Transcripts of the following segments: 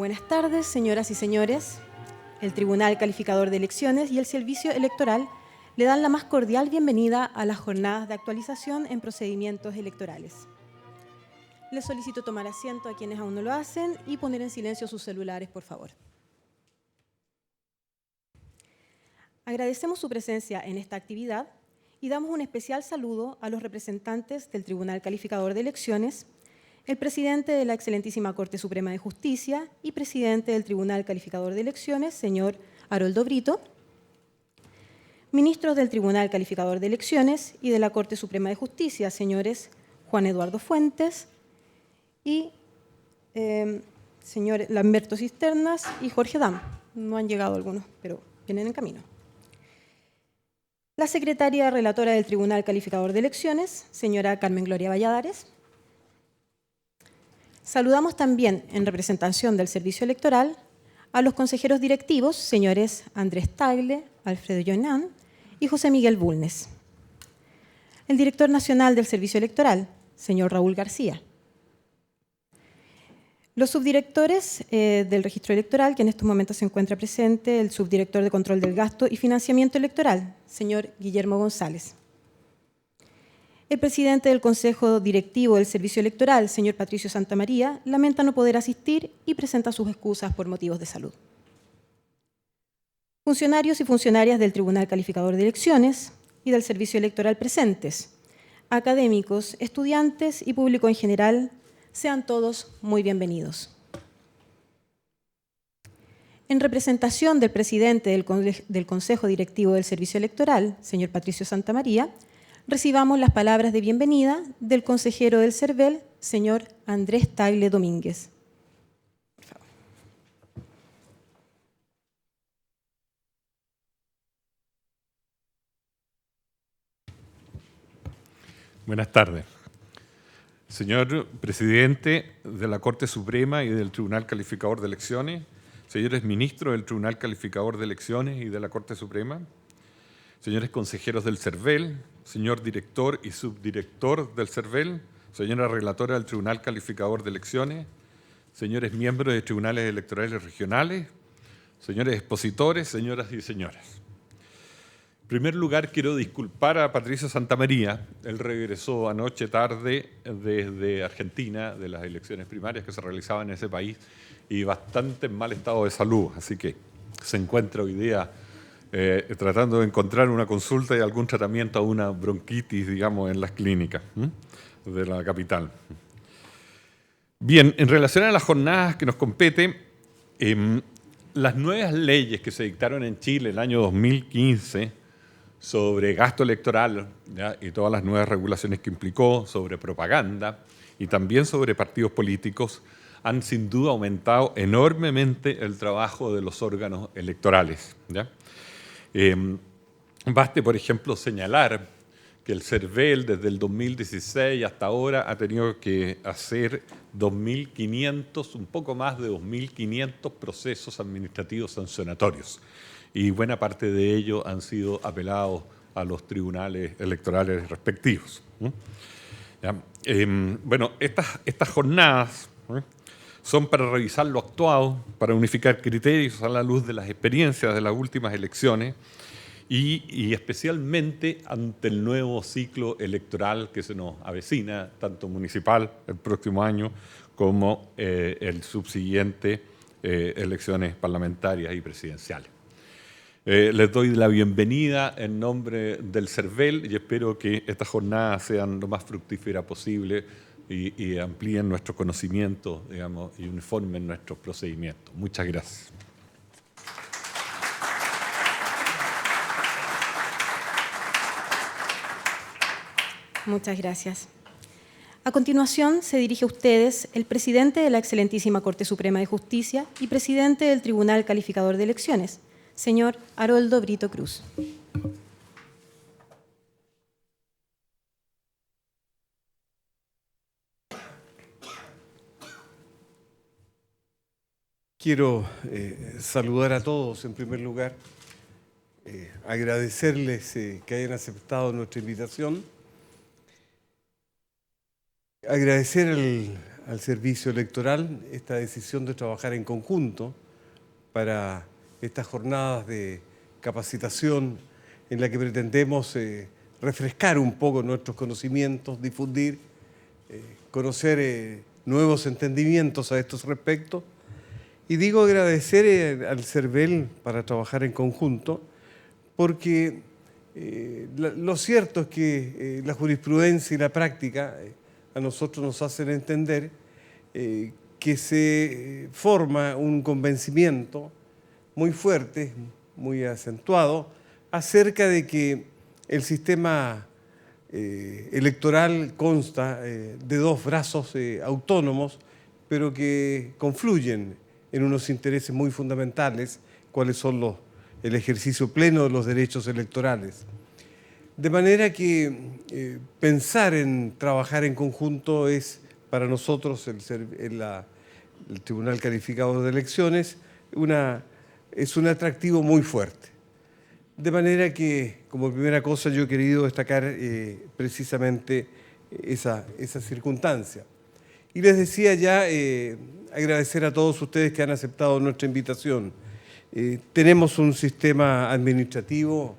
Buenas tardes, señoras y señores. El Tribunal Calificador de Elecciones y el Servicio Electoral le dan la más cordial bienvenida a las jornadas de actualización en procedimientos electorales. Les solicito tomar asiento a quienes aún no lo hacen y poner en silencio sus celulares, por favor. Agradecemos su presencia en esta actividad y damos un especial saludo a los representantes del Tribunal Calificador de Elecciones, el presidente de la Excelentísima Corte Suprema de Justicia y presidente del Tribunal Calificador de Elecciones, señor Haroldo Brito, ministros del Tribunal Calificador de Elecciones y de la Corte Suprema de Justicia, señores Juan Eduardo Fuentes y señor Lamberto Cisternas y Jorge Dam. No han llegado algunos, pero vienen en camino. La secretaria relatora del Tribunal Calificador de Elecciones, señora Carmen Gloria Valladares. Saludamos también, en representación del Servicio Electoral, a los consejeros directivos, señores Andrés Tagle, Alfredo Llonán y José Miguel Bulnes. El director nacional del Servicio Electoral, señor Raúl García. Los subdirectores del Registro Electoral, que en estos momentos se encuentra presente, el subdirector de Control del Gasto y Financiamiento Electoral, señor Guillermo González. El presidente del Consejo Directivo del Servicio Electoral, señor Patricio Santamaría, lamenta no poder asistir y presenta sus excusas por motivos de salud. Funcionarios y funcionarias del Tribunal Calificador de Elecciones y del Servicio Electoral presentes, académicos, estudiantes y público en general, sean todos muy bienvenidos. En representación del presidente del Consejo Directivo del Servicio Electoral, señor Patricio Santamaría, recibamos las palabras de bienvenida del consejero del CERVEL, señor Andrés Tagle Domínguez. Por favor. Buenas tardes. Señor presidente de la Corte Suprema y del Tribunal Calificador de Elecciones, señores ministros del Tribunal Calificador de Elecciones y de la Corte Suprema, señores consejeros del CERVEL, señor director y subdirector del CERVEL, señora relatora del Tribunal Calificador de Elecciones, señores miembros de tribunales electorales regionales, señores expositores, señoras y señores. En primer lugar, quiero disculpar a Patricio Santamaría. Él regresó anoche tarde desde Argentina, de las elecciones primarias que se realizaban en ese país, y bastante en mal estado de salud, así que se encuentra hoy día tratando de encontrar una consulta y algún tratamiento a una bronquitis, digamos, en las clínicas de la capital. Bien, en relación a las jornadas que nos compete, las nuevas leyes que se dictaron en Chile el año 2015 sobre gasto electoral, ¿ya?, y todas las nuevas regulaciones que implicó, sobre propaganda y también sobre partidos políticos, han sin duda aumentado enormemente el trabajo de los órganos electorales, ¿ya? Baste, por ejemplo, señalar que el CERVEL desde el 2016 hasta ahora ha tenido que hacer 2.500, un poco más de 2.500 procesos administrativos sancionatorios, y buena parte de ellos han sido apelados a los tribunales electorales respectivos. ¿Ya? Bueno, estas jornadas son para revisar lo actuado, para unificar criterios a la luz de las experiencias de las últimas elecciones y especialmente ante el nuevo ciclo electoral que se nos avecina, tanto municipal el próximo año como el subsiguiente elecciones parlamentarias y presidenciales. Les doy la bienvenida en nombre del CERVEL y espero que estas jornadas sean lo más fructíferas posible y amplíen nuestro conocimiento, digamos, y uniformen nuestros procedimientos. Muchas gracias. Muchas gracias. A continuación, se dirige a ustedes el presidente de la Excelentísima Corte Suprema de Justicia y presidente del Tribunal Calificador de Elecciones, señor Haroldo Brito Cruz. Quiero saludar a todos en primer lugar, agradecerles que hayan aceptado nuestra invitación, agradecer al servicio electoral esta decisión de trabajar en conjunto para estas jornadas de capacitación en la que pretendemos refrescar un poco nuestros conocimientos, difundir, conocer nuevos entendimientos a estos respectos. Y digo agradecer al CERVEL para trabajar en conjunto, porque lo cierto es que la jurisprudencia y la práctica a nosotros nos hacen entender que se forma un convencimiento muy fuerte, muy acentuado, acerca de que el sistema electoral consta de dos brazos autónomos, pero que confluyen en unos intereses muy fundamentales, cuáles son el ejercicio pleno de los derechos electorales. De manera que pensar en trabajar en conjunto es para nosotros, el Tribunal Calificador de Elecciones, es un atractivo muy fuerte. De manera que, como primera cosa, yo he querido destacar precisamente esa circunstancia. Y les decía ya, agradecer a todos ustedes que han aceptado nuestra invitación. Tenemos un sistema administrativo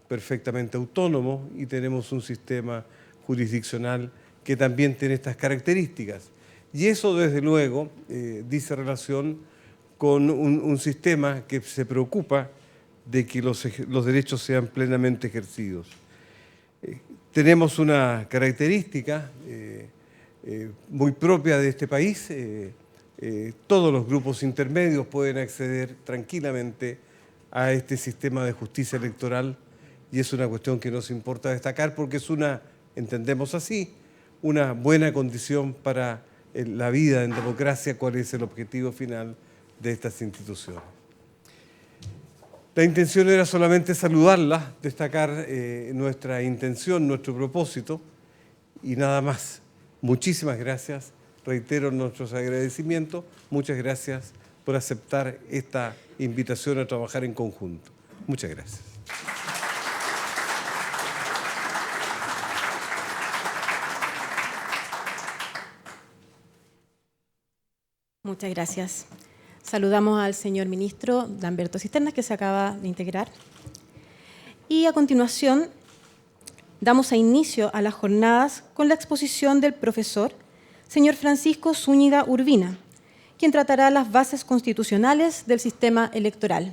perfectamente autónomo y tenemos un sistema jurisdiccional que también tiene estas características. Y eso, desde luego, dice relación con un sistema que se preocupa de que los derechos sean plenamente ejercidos. Tenemos una característica muy propia de este país. Todos los grupos intermedios pueden acceder tranquilamente a este sistema de justicia electoral y es una cuestión que nos importa destacar porque es entendemos así, una buena condición para la vida en democracia, cuál es el objetivo final de estas instituciones. La intención era solamente saludarla, destacar nuestra intención, nuestro propósito y nada más. Muchísimas gracias, reitero nuestros agradecimientos, muchas gracias por aceptar esta invitación a trabajar en conjunto. Muchas gracias. Muchas gracias. Saludamos al señor ministro Lamberto Cisternas, que se acaba de integrar. Y a continuación, damos inicio a las jornadas con la exposición del profesor, señor Francisco Zúñiga Urbina, quien tratará las bases constitucionales del sistema electoral.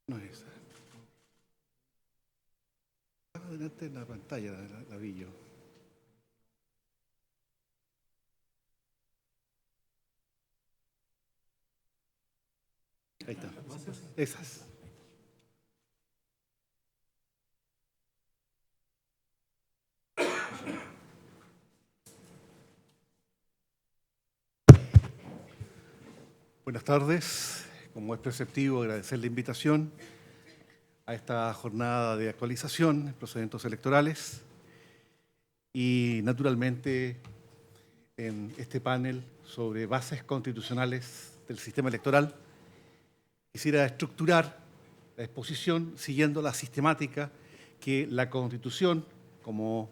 No es esa. Adelante en la pantalla, la vi yo. Ahí está. Esas. Buenas tardes. Como es preceptivo, agradecer la invitación a esta jornada de actualización en procedimientos electorales y, naturalmente, en este panel sobre bases constitucionales del sistema electoral, quisiera estructurar la exposición siguiendo la sistemática que la Constitución, como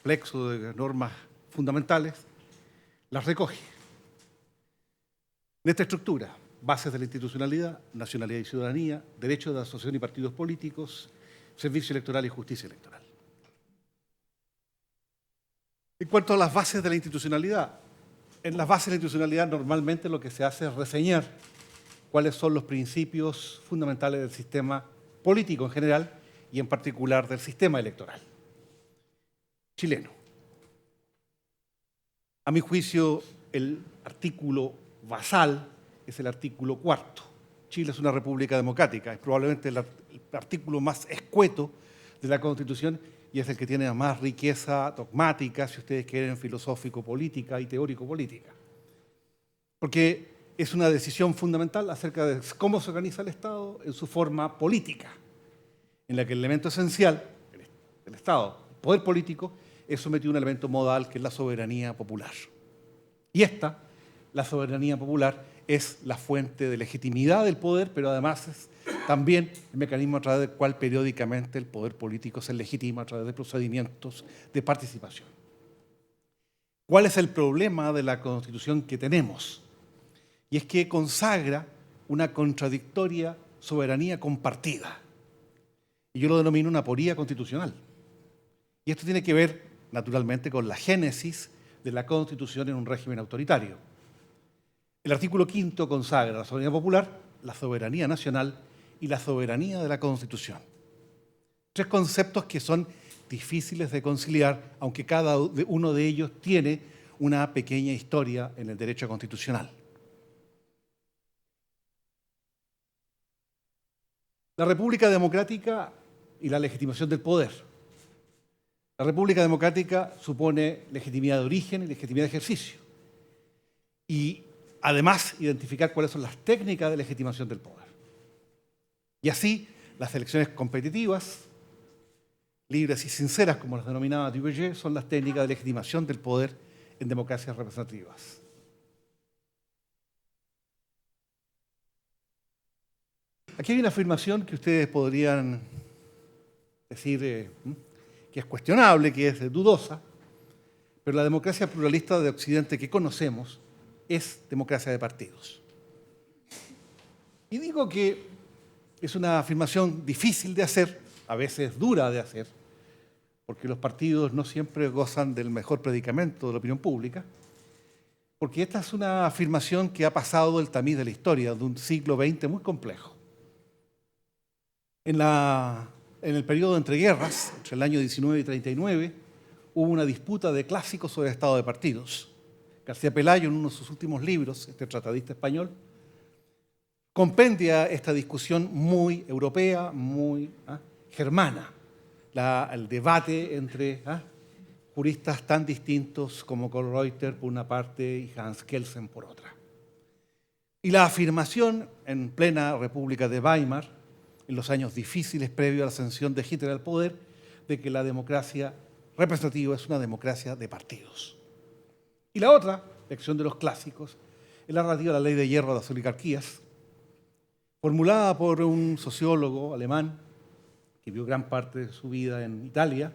plexo de normas fundamentales, las recoge. En esta estructura, bases de la institucionalidad, nacionalidad y ciudadanía, derechos de asociación y partidos políticos, servicio electoral y justicia electoral. En cuanto a las bases de la institucionalidad, en las bases de la institucionalidad normalmente lo que se hace es reseñar cuáles son los principios fundamentales del sistema político en general y en particular del sistema electoral chileno. A mi juicio, el artículo basal es el artículo 4. Chile es una república democrática, es probablemente el artículo más escueto de la Constitución y es el que tiene más riqueza dogmática, si ustedes quieren, filosófico-política y teórico-política. Porque es una decisión fundamental acerca de cómo se organiza el Estado en su forma política, en la que el elemento esencial del Estado, el poder político, es sometido a un elemento modal que es la soberanía popular. Y la soberanía popular, es la fuente de legitimidad del poder, pero además es también el mecanismo a través del cual periódicamente el poder político se legitima a través de procedimientos de participación. ¿Cuál es el problema de la Constitución que tenemos? Y es que consagra una contradictoria soberanía compartida. Y yo lo denomino una aporía constitucional. Y esto tiene que ver, naturalmente, con la génesis de la Constitución en un régimen autoritario. El artículo 5 consagra la soberanía popular, la soberanía nacional y la soberanía de la Constitución. Tres conceptos que son difíciles de conciliar, aunque cada uno de ellos tiene una pequeña historia en el derecho constitucional. La República Democrática y la legitimación del poder. La República Democrática supone legitimidad de origen y legitimidad de ejercicio. Y además, identificar cuáles son las técnicas de legitimación del poder. Y así, las elecciones competitivas, libres y sinceras, como las denominaba Duverger, son las técnicas de legitimación del poder en democracias representativas. Aquí hay una afirmación que ustedes podrían decir que es cuestionable, que es dudosa, pero la democracia pluralista de Occidente que conocemos es democracia de partidos. Y digo que es una afirmación difícil de hacer, a veces dura de hacer, porque los partidos no siempre gozan del mejor predicamento de la opinión pública, porque esta es una afirmación que ha pasado el tamiz de la historia, de un siglo XX muy complejo. En el periodo de entreguerras, entre el año 19 y 39, hubo una disputa de clásicos sobre el estado de partidos. García Pelayo, en uno de sus últimos libros, este tratadista español, compendia esta discusión muy europea, muy germana, el debate entre juristas tan distintos como Kölreuter por una parte y Hans Kelsen por otra. Y la afirmación en plena República de Weimar, en los años difíciles previos a la ascensión de Hitler al poder, de que la democracia representativa es una democracia de partidos. Y la otra, lección de los clásicos, es la relativa a la ley de hierro de las oligarquías, formulada por un sociólogo alemán que vivió gran parte de su vida en Italia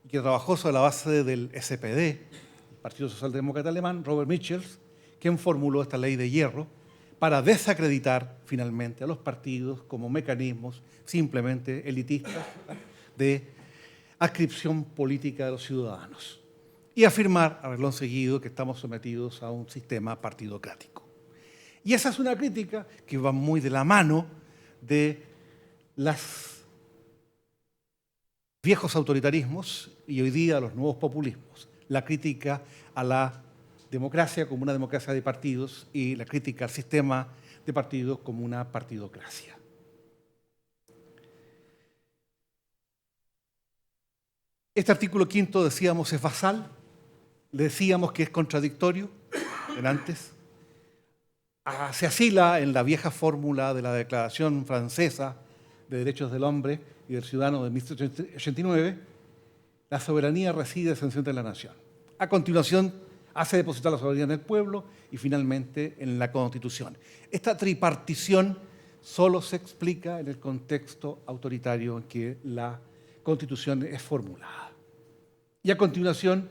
y que trabajó sobre la base del SPD, el Partido Socialdemócrata Alemán, Robert Michels, quien formuló esta ley de hierro para desacreditar finalmente a los partidos como mecanismos simplemente elitistas de adscripción política de los ciudadanos y afirmar a renglón seguido que estamos sometidos a un sistema partidocrático. Y esa es una crítica que va muy de la mano de los viejos autoritarismos y hoy día los nuevos populismos. La crítica a la democracia como una democracia de partidos y la crítica al sistema de partidos como una partidocracia. Este artículo 5, decíamos, es basal, decíamos que es contradictorio en antes. Se asila en la vieja fórmula de la Declaración Francesa de Derechos del Hombre y del Ciudadano de 1789, la soberanía reside esencialmente en la nación. A continuación, hace depositar la soberanía en el pueblo y finalmente en la Constitución. Esta tripartición solo se explica en el contexto autoritario en que la Constitución es formulada. Y a continuación,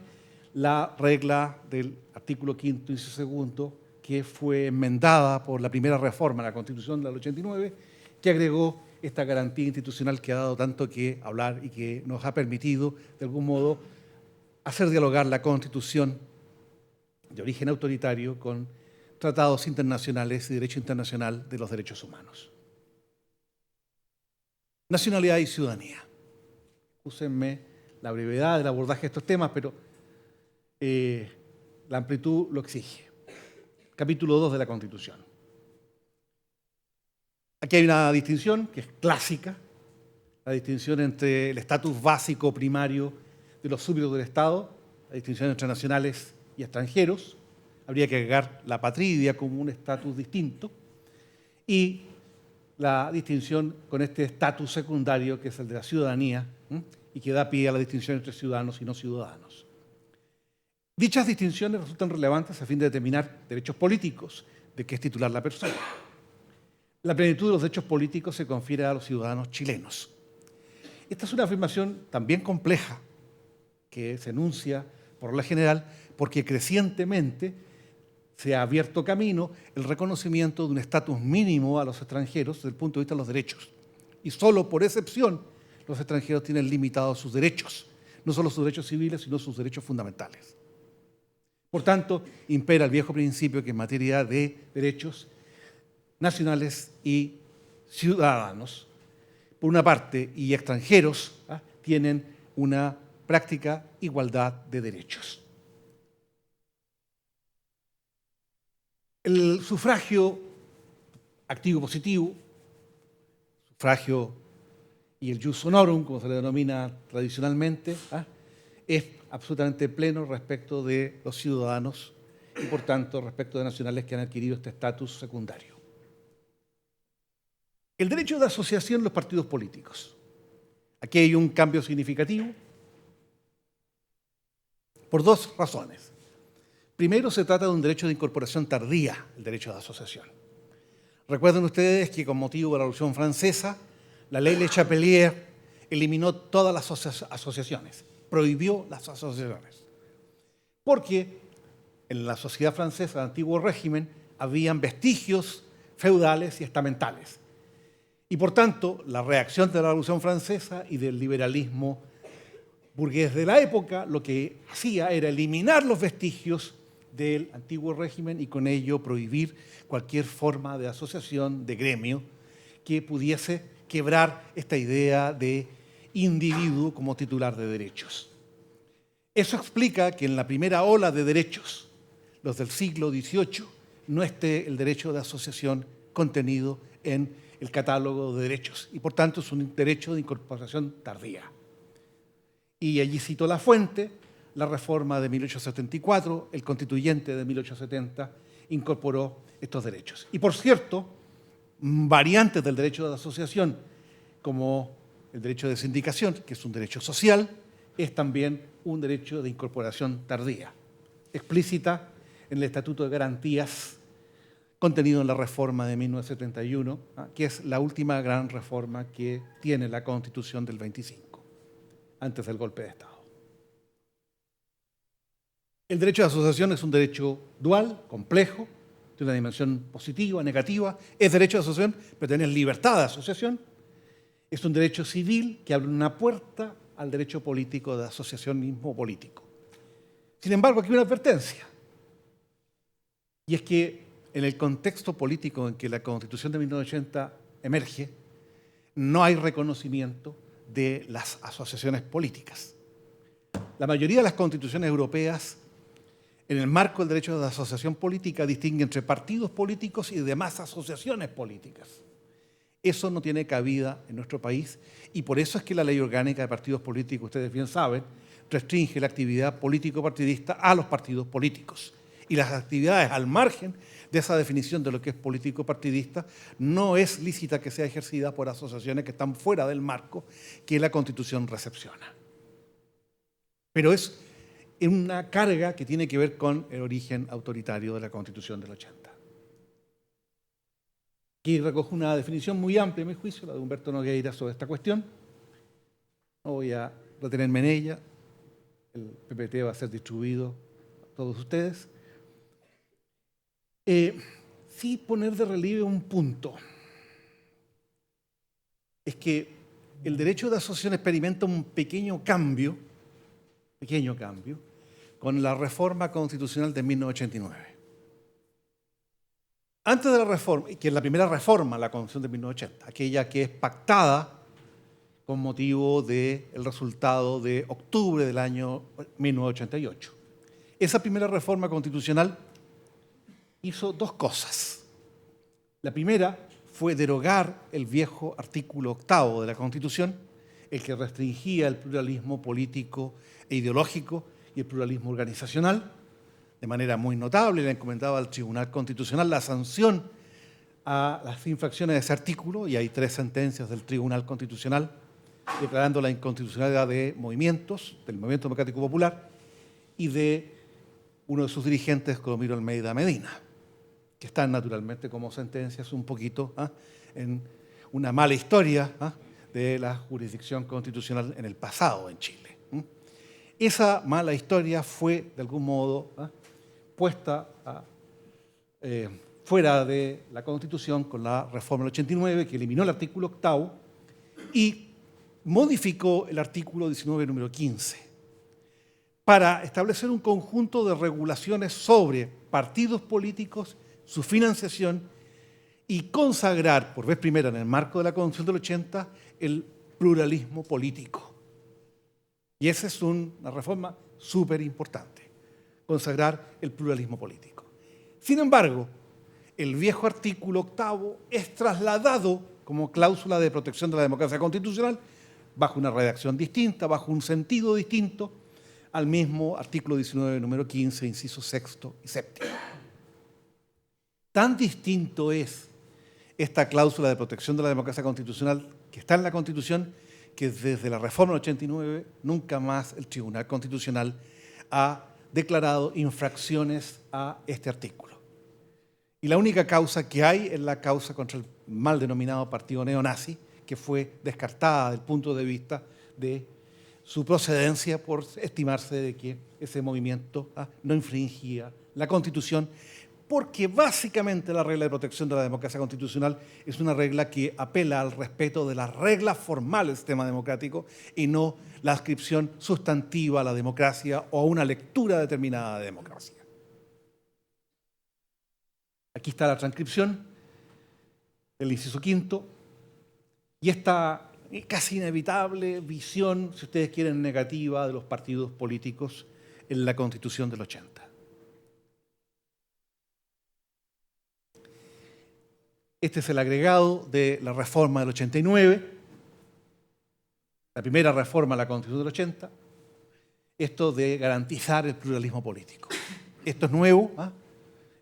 la regla del artículo 5, inciso segundo, que fue enmendada por la primera reforma de la Constitución del 89, que agregó esta garantía institucional que ha dado tanto que hablar y que nos ha permitido, de algún modo, hacer dialogar la Constitución de origen autoritario con tratados internacionales y derecho internacional de los derechos humanos. Nacionalidad y ciudadanía. Úsenme la brevedad del abordaje de estos temas, pero la amplitud lo exige. Capítulo 2 de la Constitución. Aquí hay una distinción que es clásica, la distinción entre el estatus básico primario de los súbditos del Estado, la distinción entre nacionales y extranjeros. Habría que agregar la patria como un estatus distinto y la distinción con este estatus secundario que es el de la ciudadanía y que da pie a la distinción entre ciudadanos y no ciudadanos. Dichas distinciones resultan relevantes a fin de determinar derechos políticos de que es titular la persona. La plenitud de los derechos políticos se confiere a los ciudadanos chilenos. Esta es una afirmación también compleja que se enuncia por la general porque crecientemente se ha abierto camino el reconocimiento de un estatus mínimo a los extranjeros desde el punto de vista de los derechos. Y solo por excepción los extranjeros tienen limitados sus derechos, no solo sus derechos civiles, sino sus derechos fundamentales. Por tanto, impera el viejo principio que en materia de derechos nacionales y ciudadanos, por una parte, y extranjeros, tienen una práctica igualdad de derechos. El sufragio activo-positivo, sufragio y el jus honorum, como se le denomina tradicionalmente, es absolutamente pleno respecto de los ciudadanos y, por tanto, respecto de nacionales que han adquirido este estatus secundario. El derecho de asociación en los partidos políticos. Aquí hay un cambio significativo por dos razones. Primero, se trata de un derecho de incorporación tardía, el derecho de asociación. Recuerden ustedes que con motivo de la Revolución Francesa, la ley Le Chapelier eliminó todas las asociaciones, prohibió las asociaciones, porque en la sociedad francesa del antiguo régimen habían vestigios feudales y estamentales. Y por tanto, la reacción de la Revolución Francesa y del liberalismo burgués de la época lo que hacía era eliminar los vestigios del antiguo régimen y con ello prohibir cualquier forma de asociación, de gremio, que pudiese quebrar esta idea de individuo como titular de derechos. Eso explica que en la primera ola de derechos, los del siglo XVIII, no esté el derecho de asociación contenido en el catálogo de derechos y por tanto es un derecho de incorporación tardía. Y allí cito la fuente, la reforma de 1874, el constituyente de 1870 incorporó estos derechos. Y por cierto, variantes del derecho de asociación, como el derecho de sindicación, que es un derecho social, es también un derecho de incorporación tardía, explícita en el Estatuto de Garantías contenido en la reforma de 1971, que es la última gran reforma que tiene la Constitución del 25, antes del golpe de Estado. El derecho de asociación es un derecho dual, complejo, de una dimensión positiva, negativa. Es derecho de asociación, pero tiene libertad de asociación. Es un derecho civil que abre una puerta al derecho político de asociacionismo político. Sin embargo, aquí hay una advertencia. Y es que en el contexto político en que la Constitución de 1980 emerge, no hay reconocimiento de las asociaciones políticas. La mayoría de las constituciones europeas, en el marco del derecho de asociación política, distingue entre partidos políticos y demás asociaciones políticas. Eso no tiene cabida en nuestro país y por eso es que la Ley Orgánica de Partidos Políticos, ustedes bien saben, restringe la actividad político-partidista a los partidos políticos. Y las actividades al margen de esa definición de lo que es político-partidista no es lícita que sea ejercida por asociaciones que están fuera del marco que la Constitución recepciona. Pero es una carga que tiene que ver con el origen autoritario de la Constitución del 80. Aquí recojo una definición muy amplia, en mi juicio, la de Humberto Nogueira sobre esta cuestión. No voy a retenerme en ella. El PPT va a ser distribuido a todos ustedes. Sí poner de relieve un punto. Es que el derecho de asociación experimenta un pequeño cambio, con la reforma constitucional de 1989. Antes de la reforma, que es la primera reforma, la Constitución de 1980, aquella que es pactada con motivo del resultado de octubre del año 1988. Esa primera reforma constitucional hizo dos cosas. La primera fue derogar el viejo artículo 8 de la Constitución, el que restringía el pluralismo político e ideológico y el pluralismo organizacional. De manera muy notable, le encomendaba al Tribunal Constitucional la sanción a las infracciones de ese artículo, y hay 3 sentencias del Tribunal Constitucional declarando la inconstitucionalidad de movimientos, del Movimiento Democrático Popular y de uno de sus dirigentes, Clodomiro Almeida Medina, que están naturalmente como sentencias un poquito en una mala historia de la jurisdicción constitucional en el pasado en Chile. Esa mala historia fue, de algún modo, puesta fuera de la Constitución con la reforma del 89, que eliminó el artículo 8 y modificó el artículo 19, número 15, para establecer un conjunto de regulaciones sobre partidos políticos, su financiación, y consagrar, por vez primera en el marco de la Constitución del 80, el pluralismo político. Y esa es una reforma súper importante, consagrar el pluralismo político. Sin embargo, el viejo artículo 8 es trasladado como cláusula de protección de la democracia constitucional bajo una redacción distinta, bajo un sentido distinto, al mismo artículo 19, número 15, incisos 6 y 7. Tan distinto es esta cláusula de protección de la democracia constitucional que está en la Constitución, que desde la reforma del 89 nunca más el Tribunal Constitucional ha declarado infracciones a este artículo. Y la única causa que hay es la causa contra el mal denominado partido neonazi, que fue descartada desde el punto de vista de su procedencia por estimarse de que ese movimiento no infringía la Constitución, porque básicamente la regla de protección de la democracia constitucional es una regla que apela al respeto de las reglas formales del sistema democrático y no la adscripción sustantiva a la democracia o a una lectura determinada de democracia. Aquí está la transcripción del inciso 5 y esta casi inevitable visión, si ustedes quieren, negativa de los partidos políticos en la Constitución del 80. Este es el agregado de la reforma del 89, la primera reforma a la Constitución del 80, esto de garantizar el pluralismo político. Esto es nuevo,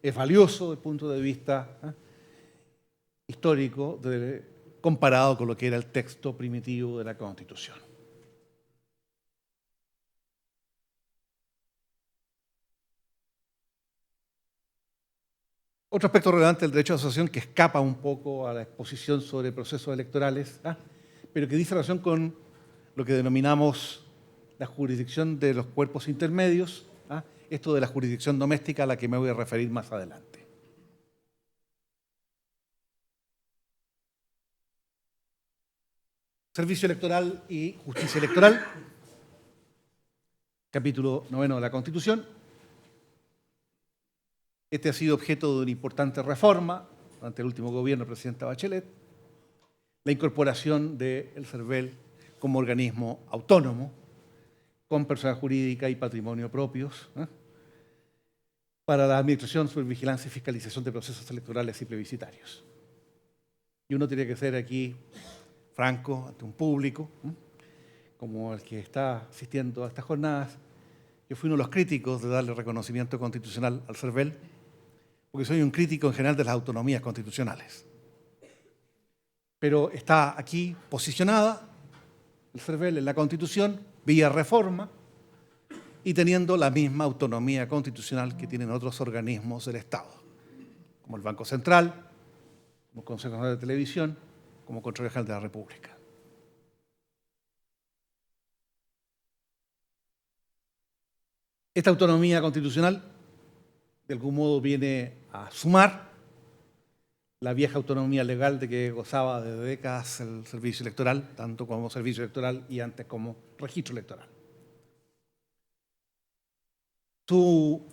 es valioso desde el punto de vista histórico comparado con lo que era el texto primitivo de la Constitución. Otro aspecto relevante del derecho de asociación que escapa un poco a la exposición sobre procesos electorales, pero que dice relación con lo que denominamos la jurisdicción de los cuerpos intermedios, esto de la jurisdicción doméstica a la que me voy a referir más adelante. Servicio electoral y justicia electoral, capítulo 9 de la Constitución. Este ha sido objeto de una importante reforma durante el último gobierno del presidente Bachelet, la incorporación del CERVEL como organismo autónomo, con personalidad jurídica y patrimonio propios, para la administración, supervigilancia y fiscalización de procesos electorales y plebiscitarios. Y uno tiene que ser aquí franco ante un público, como el que está asistiendo a estas jornadas. Yo fui uno de los críticos de darle reconocimiento constitucional al CERVEL, porque soy un crítico en general de las autonomías constitucionales. Pero está aquí posicionada el CERVEL en la Constitución vía reforma y teniendo la misma autonomía constitucional que tienen otros organismos del Estado, como el Banco Central, como el Consejo Nacional de Televisión, como Contralor General de la República. Esta autonomía constitucional, de algún modo, viene a sumar la vieja autonomía legal de que gozaba de décadas el servicio electoral, tanto como servicio electoral y antes como registro electoral. Su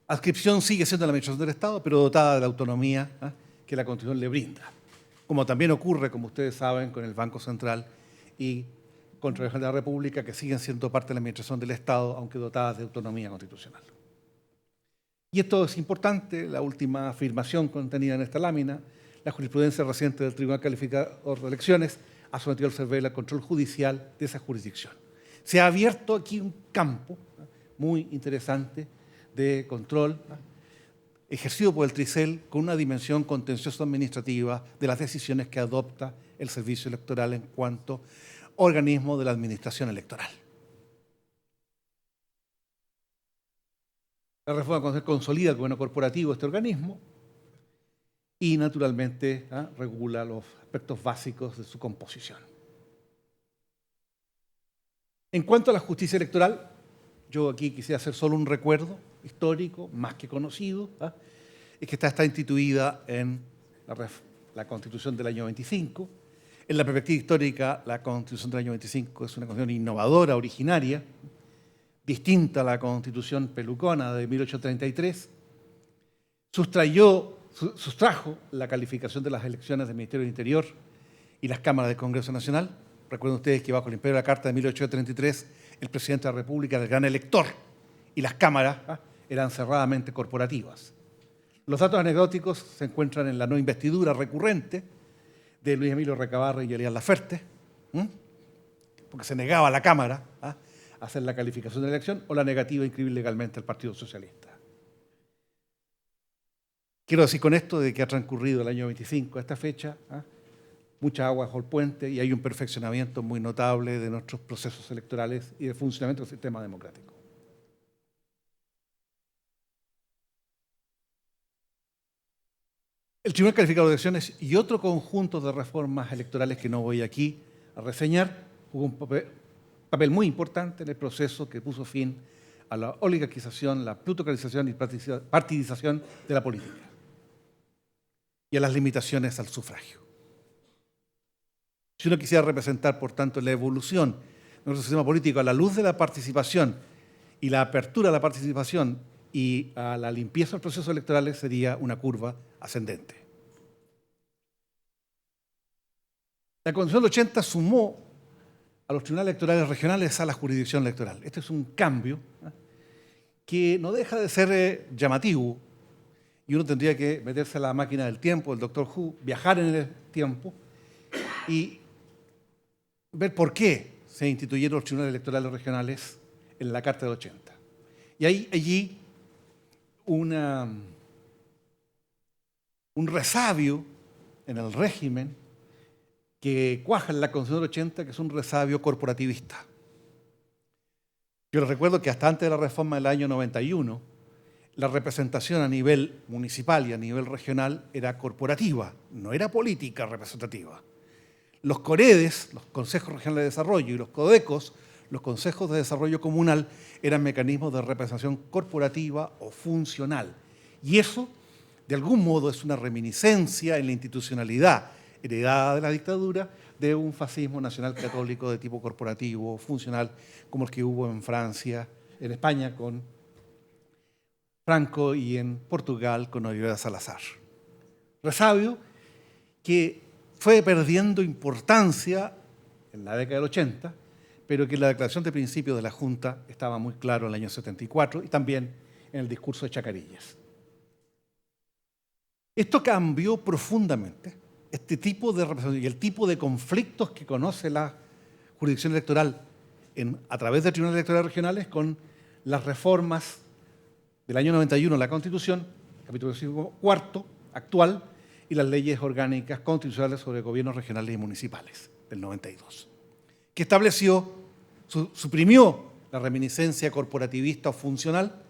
adscripción sigue siendo la administración del Estado, pero dotada de la autonomía que la Constitución le brinda, como también ocurre, como ustedes saben, con el Banco Central y Contralor General de la República, que siguen siendo parte de la administración del Estado, aunque dotadas de autonomía constitucional. Y esto es importante, la última afirmación contenida en esta lámina, la jurisprudencia reciente del Tribunal Calificador de Elecciones ha sometido al CERVEL al control judicial de esa jurisdicción. Se ha abierto aquí un campo muy interesante de control ejercido por el TRICEL con una dimensión contencioso administrativa de las decisiones que adopta el Servicio Electoral en cuanto organismo de la administración electoral. La reforma consolida el gobierno corporativo de este organismo y, naturalmente, regula los aspectos básicos de su composición. En cuanto a la justicia electoral, yo aquí quisiera hacer solo un recuerdo histórico, más que conocido, es que está instituida en la Constitución del año 25. En la perspectiva histórica, la Constitución del año 25 es una constitución innovadora, originaria, distinta a la Constitución pelucona de 1833, sustrajo la calificación de las elecciones del Ministerio del Interior y las cámaras del Congreso Nacional. Recuerden ustedes que bajo el imperio de la Carta de 1833, el presidente de la República era el gran elector y las cámaras eran cerradamente corporativas. Los datos anecdóticos se encuentran en la no investidura recurrente de Luis Emilio Recabarren y Elías Laferte, porque se negaba a la Cámara a hacer la calificación de la elección, o la negativa a inscribir legalmente al Partido Socialista. Quiero decir con esto de que ha transcurrido el año 25 a esta fecha, mucha agua bajo el puente y hay un perfeccionamiento muy notable de nuestros procesos electorales y de funcionamiento del sistema democrático. El Tribunal Calificador de Elecciones y otro conjunto de reformas electorales que no voy aquí a reseñar jugó un papel muy importante en el proceso que puso fin a la oligarquización, la plutocratización y partidización de la política y a las limitaciones al sufragio. Si uno quisiera representar, por tanto, la evolución de nuestro sistema político a la luz de la participación y la apertura a la participación y a la limpieza de los procesos electorales, sería una curva ascendente. La Constitución del 80 sumó a los tribunales electorales regionales a la jurisdicción electoral. Este es un cambio que no deja de ser llamativo y uno tendría que meterse a la máquina del tiempo, el Doctor Who, viajar en el tiempo y ver por qué se instituyeron los tribunales electorales regionales en la Carta del 80. Y hay allí un resabio en el régimen que cuaja en la Constitución del 80, que es un resabio corporativista. Yo les recuerdo que hasta antes de la reforma del año 91, la representación a nivel municipal y a nivel regional era corporativa, no era política representativa. Los COREDES, los Consejos Regionales de Desarrollo, y los CODECOS, los Consejos de Desarrollo Comunal, eran mecanismos de representación corporativa o funcional. Y eso, de algún modo, es una reminiscencia en la institucionalidad heredada de la dictadura de un fascismo nacional católico de tipo corporativo, funcional, como el que hubo en Francia, en España con Franco y en Portugal con Oliveira Salazar. Resabio que fue perdiendo importancia en la década del 80, pero que en la declaración de principios de la Junta estaba muy claro en el año 74 y también en el discurso de Chacarillas. Esto cambió profundamente este tipo de representación y el tipo de conflictos que conoce la jurisdicción electoral a través de tribunales electorales regionales con las reformas del año 91 de la Constitución, capítulo 4 actual, y las leyes orgánicas constitucionales sobre gobiernos regionales y municipales del 92, que suprimió la reminiscencia corporativista o funcional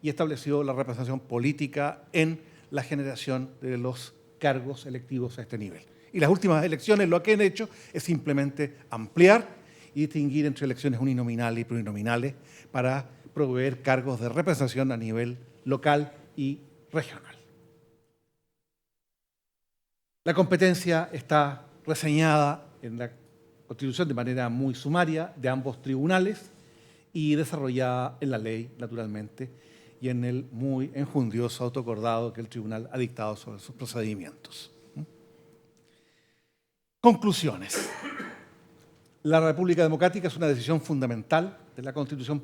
y estableció la representación política en la generación de los cargos electivos a este nivel. Y las últimas elecciones lo que han hecho es simplemente ampliar y distinguir entre elecciones uninominales y plurinominales para proveer cargos de representación a nivel local y regional. La competencia está reseñada en la Constitución de manera muy sumaria de ambos tribunales y desarrollada en la ley, naturalmente, y en el muy enjundioso autoacordado que el tribunal ha dictado sobre sus procedimientos. Conclusiones. La República Democrática es una decisión fundamental de la Constitución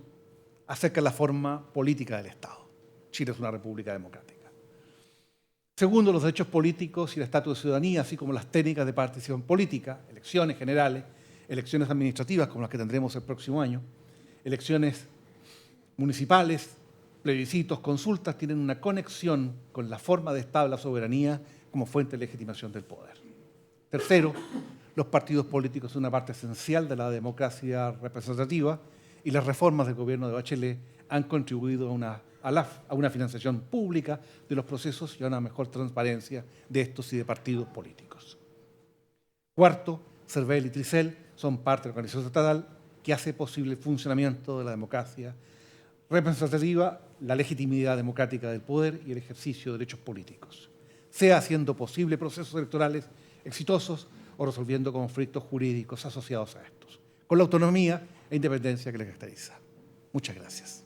acerca de la forma política del Estado. Chile es una república democrática. Segundo, los derechos políticos y el estatus de ciudadanía, así como las técnicas de participación política, elecciones generales, elecciones administrativas como las que tendremos el próximo año, elecciones municipales, plebiscitos, consultas, tienen una conexión con la forma de Estado de la soberanía como fuente de legitimación del poder. Tercero, los partidos políticos son una parte esencial de la democracia representativa y las reformas del gobierno de Bachelet han contribuido a una financiación pública de los procesos y a una mejor transparencia de estos y de partidos políticos. Cuarto, CERVEL y TRICEL son parte de la organización estatal que hace posible el funcionamiento de la democracia representativa, la legitimidad democrática del poder y el ejercicio de derechos políticos, sea haciendo posible procesos electorales exitosos o resolviendo conflictos jurídicos asociados a estos, con la autonomía e independencia que les caracteriza. Muchas gracias.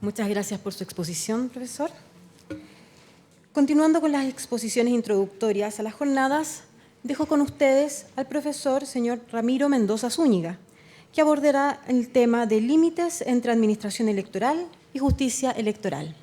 Muchas gracias por su exposición, profesor. Continuando con las exposiciones introductorias a las jornadas, dejo con ustedes al profesor señor Ramiro Mendoza Zúñiga, que abordará el tema de límites entre administración electoral y justicia electoral.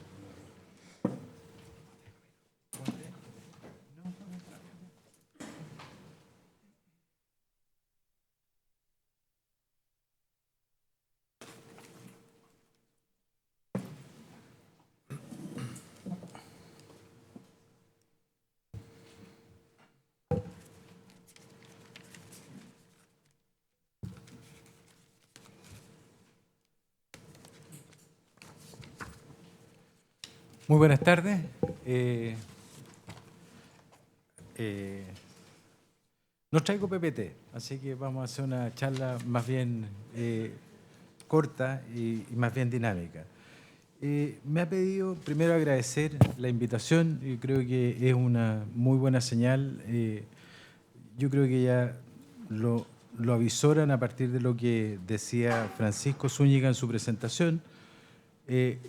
Muy buenas tardes. No traigo PPT, así que vamos a hacer una charla más bien corta y más bien dinámica. Me ha pedido primero agradecer la invitación, y creo que es una muy buena señal. Yo creo que ya lo avisoran a partir de lo que decía Francisco Zúñiga en su presentación.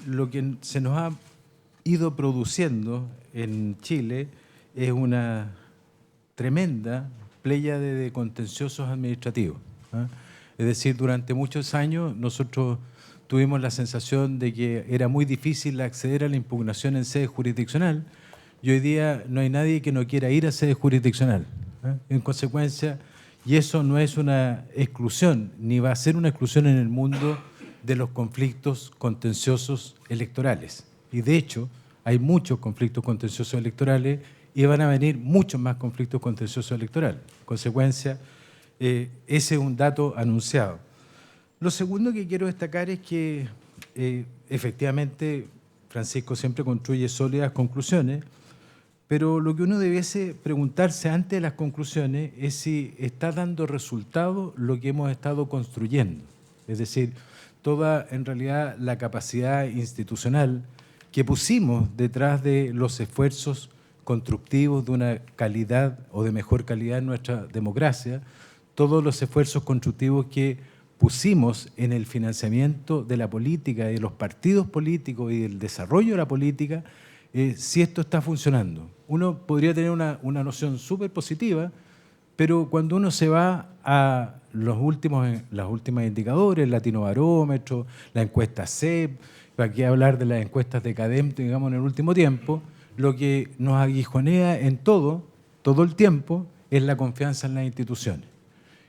Lo que se nos ha ido produciendo en Chile es una tremenda pléyade de contenciosos administrativos, ¿eh? Es decir, durante muchos años nosotros tuvimos la sensación de que era muy difícil acceder a la impugnación en sede jurisdiccional y hoy día no hay nadie que no quiera ir a sede jurisdiccional, ¿eh? En consecuencia, y eso no es una exclusión, ni va a ser una exclusión en el mundo de los conflictos contenciosos electorales. Y de hecho, hay muchos conflictos contenciosos electorales y van a venir muchos más conflictos contenciosos electorales. En consecuencia, ese es un dato anunciado. Lo segundo que quiero destacar es que efectivamente Francisco siempre construye sólidas conclusiones, pero lo que uno debiese preguntarse antes de las conclusiones es si está dando resultado lo que hemos estado construyendo. Es decir, toda en realidad la capacidad institucional que pusimos detrás de los esfuerzos constructivos de una calidad o de mejor calidad en nuestra democracia, todos los esfuerzos constructivos que pusimos en el financiamiento de la política, de los partidos políticos y del desarrollo de la política, si esto está funcionando. Uno podría tener una noción súper positiva, pero cuando uno se va a las últimas indicadores, el Latinobarómetro, la encuesta CEP, para qué hablar de las encuestas de CADEM, digamos, en el último tiempo, lo que nos aguijonea en todo el tiempo, es la confianza en las instituciones.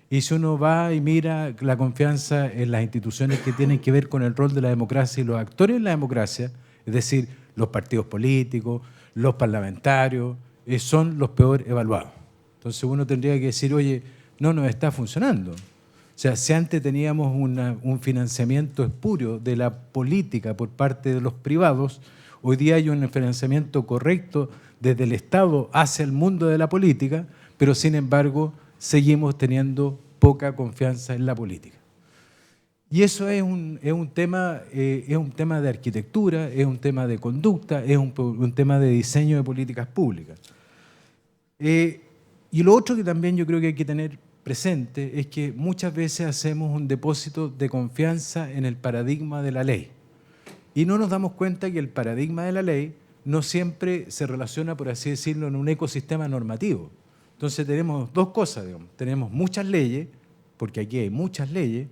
Y si uno va y mira la confianza en las instituciones que tienen que ver con el rol de la democracia y los actores de la democracia, es decir, los partidos políticos, los parlamentarios, son los peor evaluados. Entonces uno tendría que decir, oye, no nos está funcionando. O sea, si antes teníamos un financiamiento espurio de la política por parte de los privados, hoy día hay un financiamiento correcto desde el Estado hacia el mundo de la política, pero sin embargo seguimos teniendo poca confianza en la política. Y eso es un tema de arquitectura, es un tema de conducta, es un tema de diseño de políticas públicas. Y lo otro que también yo creo que hay que tener presente es que muchas veces hacemos un depósito de confianza en el paradigma de la ley. Y no nos damos cuenta que el paradigma de la ley no siempre se relaciona, por así decirlo, en un ecosistema normativo. Entonces tenemos dos cosas, digamos. Tenemos muchas leyes, porque aquí hay muchas leyes.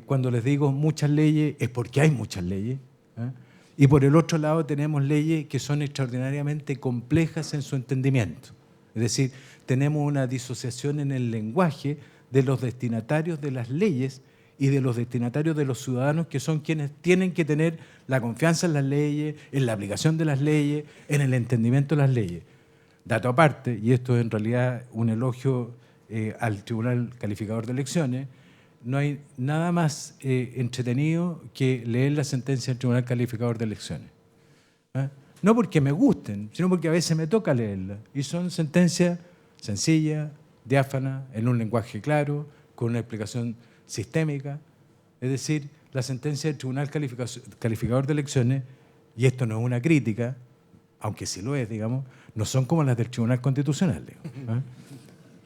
Cuando les digo muchas leyes es porque hay muchas leyes. ¿Eh? Y por el otro lado tenemos leyes que son extraordinariamente complejas en su entendimiento. Es decir, tenemos una disociación en el lenguaje de los destinatarios de las leyes y de los destinatarios de los ciudadanos, que son quienes tienen que tener la confianza en las leyes, en la aplicación de las leyes, en el entendimiento de las leyes. Dato aparte, y esto es en realidad un elogio al Tribunal Calificador de Elecciones, no hay nada más entretenido que leer la sentencia del Tribunal Calificador de Elecciones. ¿Eh? No porque me gusten, sino porque a veces me toca leerlas. Y son sentencias sencillas, diáfanas, en un lenguaje claro, con una explicación sistémica. Es decir, la sentencia del Tribunal Calificador de Elecciones, y esto no es una crítica, aunque sí lo es, digamos, no son como las del Tribunal Constitucional, digamos, ¿eh?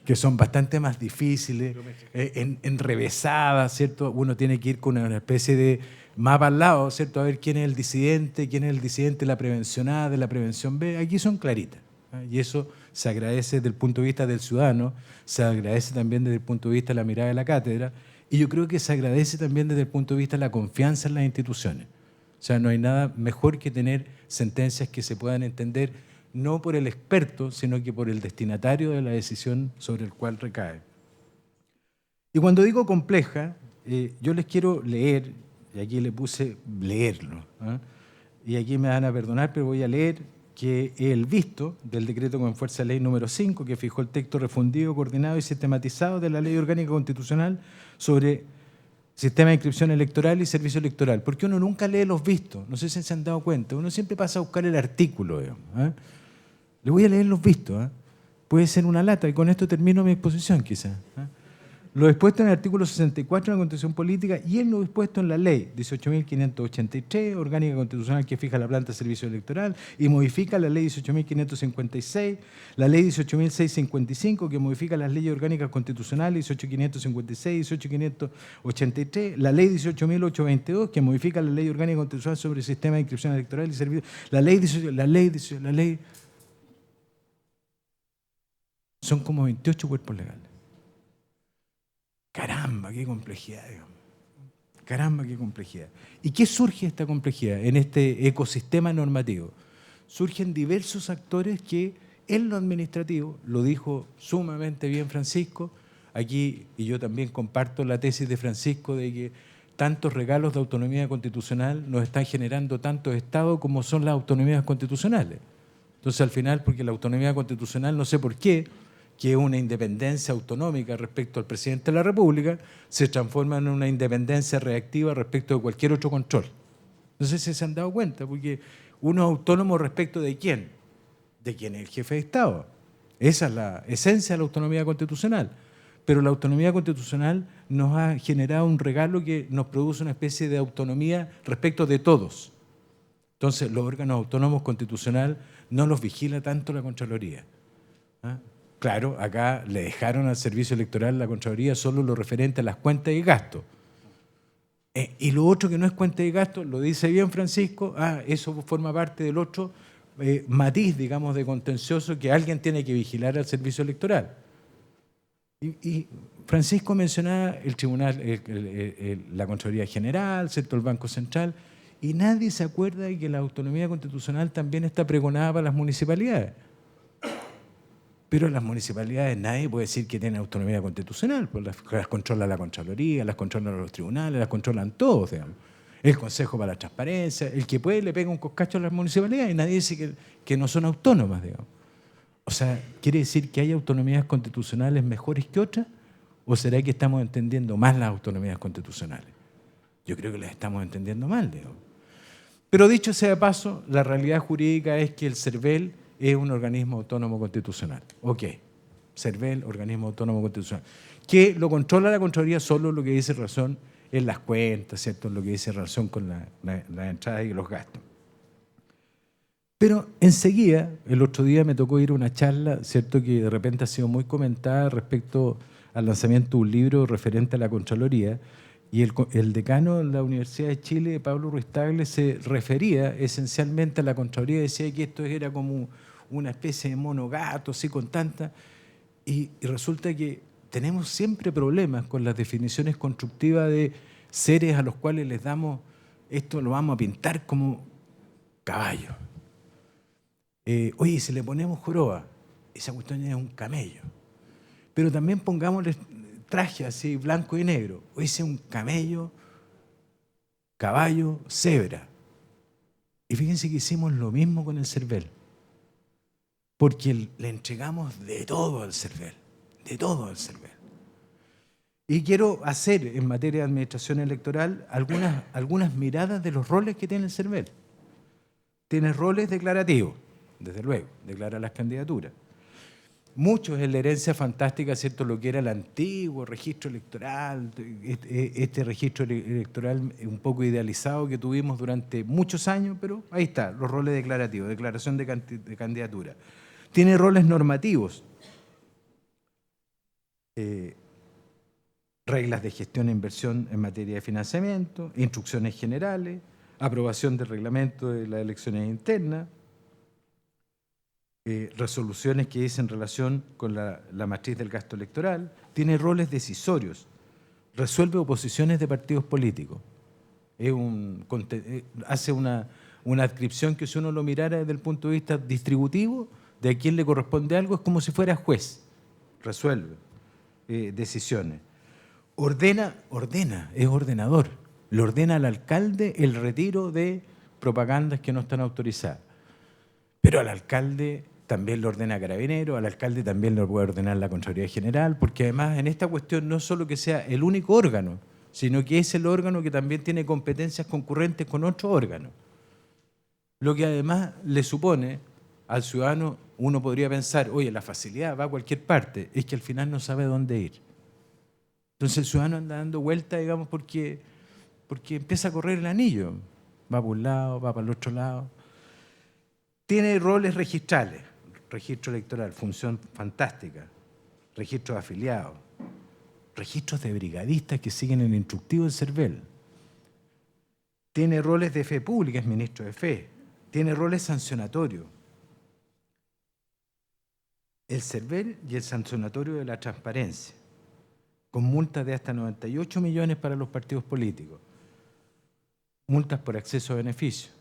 Que son bastante más difíciles, enrevesadas, ¿cierto? Uno tiene que ir con una especie de mapa al lado, ¿cierto? A ver quién es el disidente de la prevención A, de la prevención B. Aquí son claritas, ¿eh? Y eso se agradece desde el punto de vista del ciudadano, se agradece también desde el punto de vista de la mirada de la cátedra, y yo creo que se agradece también desde el punto de vista de la confianza en las instituciones. O sea, no hay nada mejor que tener sentencias que se puedan entender no por el experto, sino que por el destinatario de la decisión sobre el cual recae. Y cuando digo compleja, yo les quiero leer, y aquí le puse leerlo, ¿eh? Y aquí me van a perdonar, pero voy a leer que el visto del decreto con fuerza de ley número 5, que fijó el texto refundido, coordinado y sistematizado de la Ley Orgánica Constitucional sobre Sistema de Inscripción Electoral y Servicio Electoral. Porque uno nunca lee los vistos, no sé si se han dado cuenta, uno siempre pasa a buscar el artículo, digamos, ¿eh? Le voy a leer los vistos, ¿eh? Puede ser una lata, y con esto termino mi exposición quizás, ¿eh? Lo dispuesto en el artículo 64 de la Constitución Política y en lo dispuesto en la Ley 18.583, orgánica constitucional, que fija la planta de servicio electoral y modifica la Ley 18.556, la Ley 18.655, que modifica las leyes orgánicas constitucionales 18.556, 18.583, la Ley 18.822, que modifica la Ley Orgánica Constitucional sobre el Sistema de Inscripción Electoral y Servicio, la ley son como 28 cuerpos legales. Caramba, qué complejidad, digamos. Caramba, qué complejidad. ¿Y qué surge esta complejidad en este ecosistema normativo? Surgen diversos actores que en lo administrativo, lo dijo sumamente bien Francisco, aquí, y yo también comparto la tesis de Francisco de que tantos regalos de autonomía constitucional nos están generando tantos estados como son las autonomías constitucionales. Entonces, al final, porque la autonomía constitucional, no sé por qué, que es una independencia autonómica respecto al presidente de la República, se transforma en una independencia reactiva respecto de cualquier otro control. No sé si se han dado cuenta, porque uno es autónomo respecto de quién, de quién es el jefe de Estado. Esa es la esencia de la autonomía constitucional. Pero la autonomía constitucional nos ha generado un regalo que nos produce una especie de autonomía respecto de todos. Entonces, los órganos autónomos constitucional no los vigila tanto la Contraloría. ¿Ah? Claro, acá le dejaron al servicio electoral la Contraloría solo lo referente a las cuentas y gastos. Y lo otro que no es cuenta y gastos, lo dice bien Francisco, eso forma parte del otro matiz, digamos, de contencioso que alguien tiene que vigilar al servicio electoral. Y Francisco mencionaba el tribunal, la Contraloría General, ¿cierto?, el Banco Central, y nadie se acuerda de que la autonomía constitucional también está pregonada para las municipalidades. Pero las municipalidades nadie puede decir que tienen autonomía constitucional, pues las controla la Contraloría, las controlan los tribunales, las controlan todos, digamos. El Consejo para la Transparencia, el que puede le pega un coscacho a las municipalidades y nadie dice que no son autónomas, digamos. O sea, ¿quiere decir que hay autonomías constitucionales mejores que otras? ¿O será que estamos entendiendo más las autonomías constitucionales? Yo creo que las estamos entendiendo mal, digamos. Pero dicho sea de paso, la realidad jurídica es que el CERVEL es un organismo autónomo constitucional. Ok, CERVEL, organismo autónomo constitucional. Que lo controla la Contraloría solo lo que dice razón en las cuentas, ¿cierto? Lo que dice relación con la entrada y los gastos. Pero enseguida, el otro día me tocó ir a una charla, ¿cierto?, que de repente ha sido muy comentada respecto al lanzamiento de un libro referente a la Contraloría, y el decano de la Universidad de Chile, Pablo Ruiz Tagle, se refería esencialmente a la Contraloría, decía que esto era como una especie de mono gato, así con tanta... Y resulta que tenemos siempre problemas con las definiciones constructivas de seres a los cuales les damos, esto lo vamos a pintar como caballo. Oye, si le ponemos joroba, esa cuestión es un camello. Pero también pongámosle traje así, blanco y negro. Oye, ese es un camello, caballo, cebra. Y fíjense que hicimos lo mismo con el CERVEL. Porque le entregamos de todo al CERVEL. De todo al CERVEL. Y quiero hacer en materia de administración electoral algunas miradas de los roles que tiene el CERVEL. Tiene roles declarativos, desde luego, declara las candidaturas. Muchos en la herencia fantástica, ¿cierto?, lo que era el antiguo registro electoral, este registro electoral un poco idealizado que tuvimos durante muchos años, pero ahí está, los roles declarativos, declaración de candidatura. Tiene roles normativos, reglas de gestión e inversión en materia de financiamiento, instrucciones generales, aprobación del reglamento de las elecciones internas, resoluciones que dicen relación con la matriz del gasto electoral, tiene roles decisorios, resuelve oposiciones de partidos políticos, hace una adscripción que si uno lo mirara desde el punto de vista distributivo, de a quién le corresponde algo, es como si fuera juez, resuelve decisiones. Ordena, es ordenador, le ordena al alcalde el retiro de propagandas que no están autorizadas, pero al alcalde también le ordena a Carabineros, al alcalde también le puede ordenar la Contraloría General, porque además en esta cuestión no solo que sea el único órgano, sino que es el órgano que también tiene competencias concurrentes con otros órganos. Lo que además le supone al ciudadano, uno podría pensar, oye, la facilidad va a cualquier parte, es que al final no sabe dónde ir. Entonces el ciudadano anda dando vueltas, digamos, porque empieza a correr el anillo. Va por un lado, va para el otro lado. Tiene roles registrales. Registro electoral, función fantástica. Registros de afiliados. Registros de brigadistas que siguen el instructivo del CERVEL. Tiene roles de fe pública, es ministro de fe. Tiene roles sancionatorios. El CERVEL y el sancionatorio de la transparencia, con multas de hasta 98 millones para los partidos políticos. Multas por acceso a beneficios.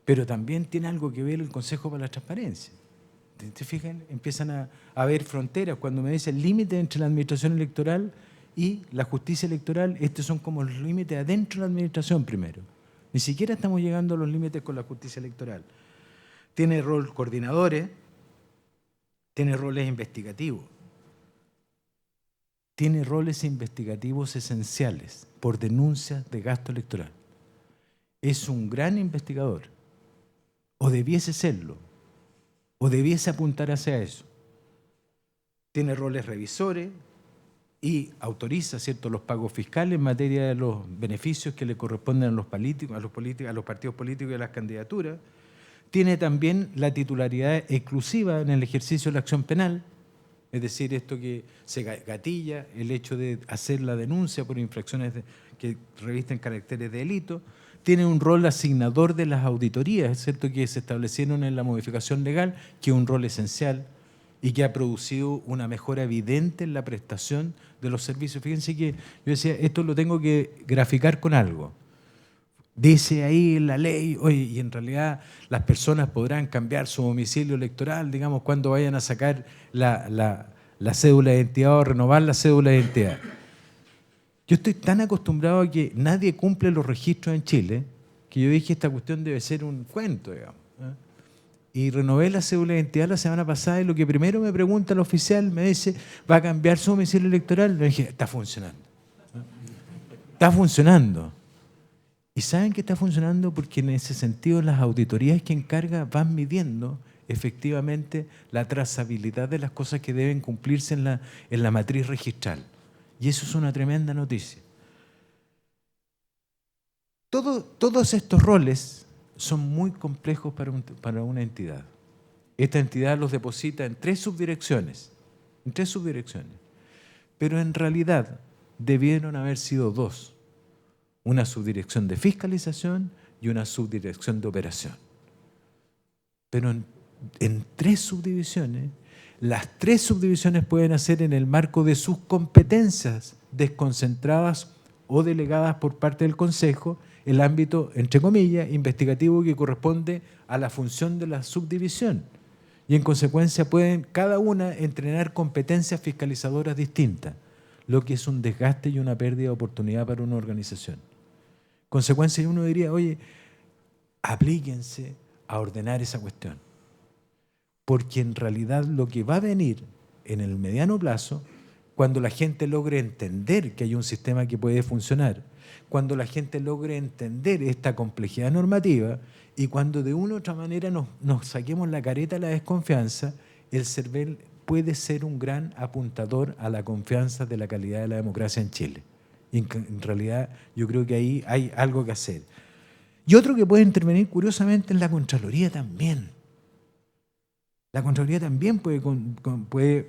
Pero también tiene algo que ver el Consejo para la Transparencia. ¿Te fijan? Empiezan a haber fronteras. Cuando me dicen límites entre la administración electoral y la justicia electoral, estos son como los límites adentro de la administración primero. Ni siquiera estamos llegando a los límites con la justicia electoral. Tiene rol coordinadores, tiene roles investigativos. Tiene roles investigativos esenciales por denuncias de gasto electoral. Es un gran investigador, o debiese serlo, o debiese apuntar hacia eso. Tiene roles revisores y autoriza, ¿cierto?, los pagos fiscales en materia de los beneficios que le corresponden a los políticos, a los partidos políticos y a las candidaturas. Tiene también la titularidad exclusiva en el ejercicio de la acción penal, es decir, esto que se gatilla, el hecho de hacer la denuncia por infracciones que revisten caracteres de delito. Tiene un rol asignador de las auditorías, es cierto que se establecieron en la modificación legal, que es un rol esencial y que ha producido una mejora evidente en la prestación de los servicios. Fíjense que yo decía, esto lo tengo que graficar con algo. Dice ahí en la ley, oye, y en realidad las personas podrán cambiar su domicilio electoral, digamos, cuando vayan a sacar la cédula de identidad o renovar la cédula de identidad. Yo estoy tan acostumbrado a que nadie cumple los registros en Chile, que yo dije, esta cuestión debe ser un cuento, digamos. Y renové la cédula de identidad la semana pasada y lo que primero me pregunta el oficial, me dice, ¿va a cambiar su domicilio electoral? Le dije, está funcionando. Está funcionando. Y saben que está funcionando porque en ese sentido las auditorías que encarga van midiendo efectivamente la trazabilidad de las cosas que deben cumplirse en la matriz registral. Y eso es una tremenda noticia. Todos estos roles son muy complejos para una entidad. Esta entidad los deposita en tres subdirecciones. Pero en realidad debieron haber sido dos. Una subdirección de fiscalización y una subdirección de operación. Pero en tres subdivisiones las 3 subdivisiones pueden hacer en el marco de sus competencias desconcentradas o delegadas por parte del Consejo el ámbito, entre comillas, investigativo que corresponde a la función de la subdivisión. Y en consecuencia pueden cada una entrenar competencias fiscalizadoras distintas, lo que es un desgaste y una pérdida de oportunidad para una organización. En consecuencia, uno diría, oye, aplíquense a ordenar esa cuestión. Porque en realidad lo que va a venir en el mediano plazo, cuando la gente logre entender que hay un sistema que puede funcionar, cuando la gente logre entender esta complejidad normativa y cuando de una u otra manera nos saquemos la careta de la desconfianza, el CERVEL puede ser un gran apuntador a la confianza de la calidad de la democracia en Chile. Y en realidad yo creo que ahí hay algo que hacer. Y otro que puede intervenir curiosamente es la Contraloría también. La Contraloría también puede,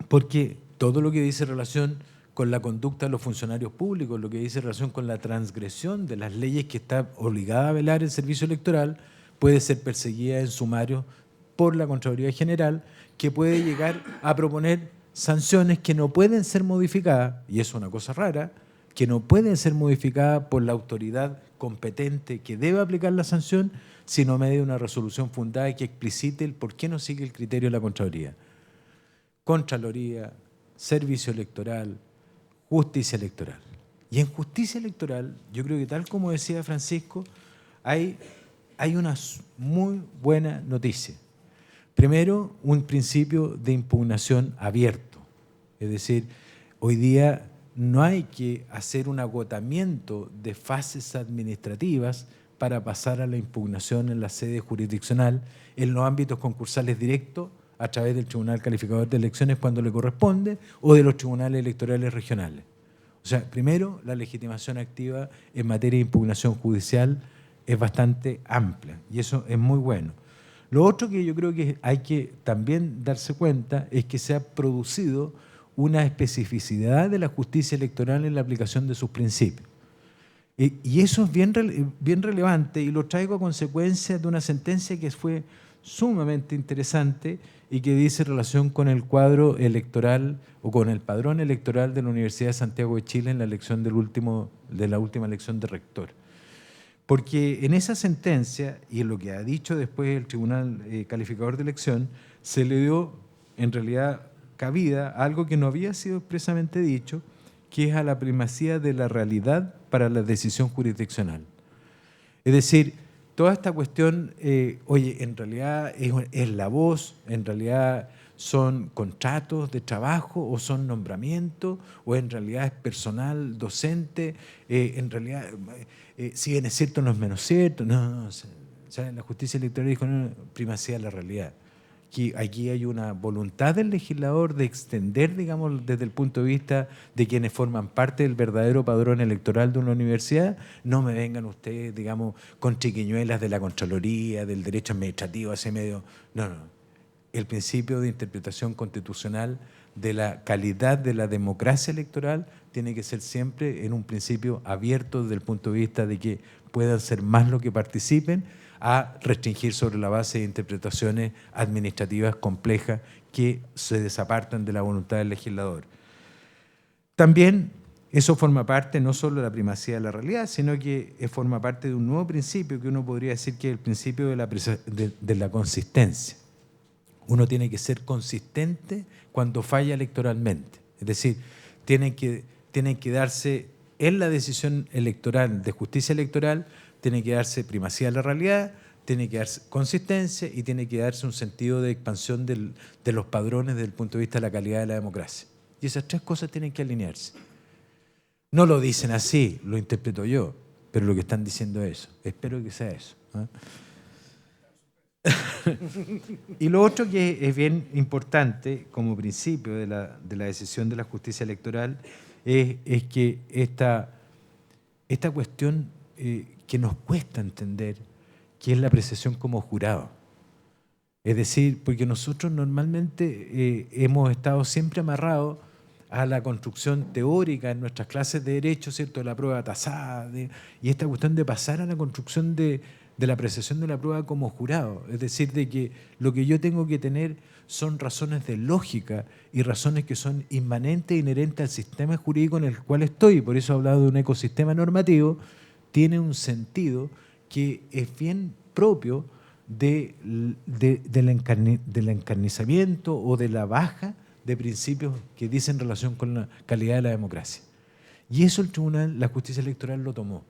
porque todo lo que dice relación con la conducta de los funcionarios públicos, lo que dice relación con la transgresión de las leyes que está obligada a velar el servicio electoral, puede ser perseguida en sumario por la Contraloría General, que puede llegar a proponer sanciones que no pueden ser modificadas, y eso es una cosa rara, que no pueden ser modificadas por la autoridad competente que debe aplicar la sanción, sino mediante una resolución fundada que explicite el por qué no sigue el criterio de la Contraloría. Contraloría, Servicio Electoral, Justicia Electoral. Y en Justicia Electoral, yo creo que tal como decía Francisco, hay una muy buena noticia. Primero, un principio de impugnación abierto. Es decir, hoy día no hay que hacer un agotamiento de fases administrativas para pasar a la impugnación en la sede jurisdiccional en los ámbitos concursales directos a través del Tribunal Calificador de Elecciones cuando le corresponde o de los tribunales electorales regionales. O sea, primero, la legitimación activa en materia de impugnación judicial es bastante amplia y eso es muy bueno. Lo otro que yo creo que hay que también darse cuenta es que se ha producido una especificidad de la justicia electoral en la aplicación de sus principios. Y eso es bien relevante y lo traigo a consecuencia de una sentencia que fue sumamente interesante y que dice relación con el cuadro electoral o con el padrón electoral de la Universidad de Santiago de Chile en la elección de la última elección de rector. Porque en esa sentencia, y en lo que ha dicho después el Tribunal Calificador de Elección, se le dio en realidad cabida a algo que no había sido expresamente dicho, que es a la primacía de la realidad para la decisión jurisdiccional. Es decir, toda esta cuestión, oye, en realidad es la voz, en realidad son contratos de trabajo o son nombramientos o en realidad es personal docente, en realidad, si bien es cierto no es menos cierto, no, o sea, la justicia electoral dijo no, primacía de la realidad. Aquí hay una voluntad del legislador de extender, digamos, desde el punto de vista de quienes forman parte del verdadero padrón electoral de una universidad. No me vengan ustedes, digamos, con chiquiñuelas de la Contraloría, del derecho administrativo, ese medio. No. El principio de interpretación constitucional de la calidad de la democracia electoral tiene que ser siempre en un principio abierto desde el punto de vista de que puedan ser más los que participen, a restringir sobre la base de interpretaciones administrativas complejas que se desapartan de la voluntad del legislador. También eso forma parte no solo de la primacía de la realidad, sino que forma parte de un nuevo principio que uno podría decir que es el principio de la consistencia. Uno tiene que ser consistente cuando falla electoralmente. Es decir, tienen que darse en la decisión electoral, de justicia electoral, tiene que darse primacía de la realidad, tiene que darse consistencia y tiene que darse un sentido de expansión de los padrones desde el punto de vista de la calidad de la democracia. Y esas 3 cosas tienen que alinearse. No lo dicen así, lo interpreto yo, pero lo que están diciendo es eso. Espero que sea eso. Y lo otro que es bien importante como principio de la decisión de la justicia electoral es que esta cuestión que nos cuesta entender, que es la apreciación como jurado. Es decir, porque nosotros normalmente hemos estado siempre amarrados a la construcción teórica en nuestras clases de derecho, ¿cierto?, de la prueba tasada, y esta cuestión de pasar a la construcción de de la apreciación de la prueba como jurado. Es decir, de que lo que yo tengo que tener son razones de lógica y razones que son inmanentes e inherentes al sistema jurídico en el cual estoy. Por eso he hablado de un ecosistema normativo. Tiene un sentido que es bien propio del encarnizamiento o de la baja de principios que dicen relación con la calidad de la democracia. Y eso el tribunal, la justicia electoral lo tomó.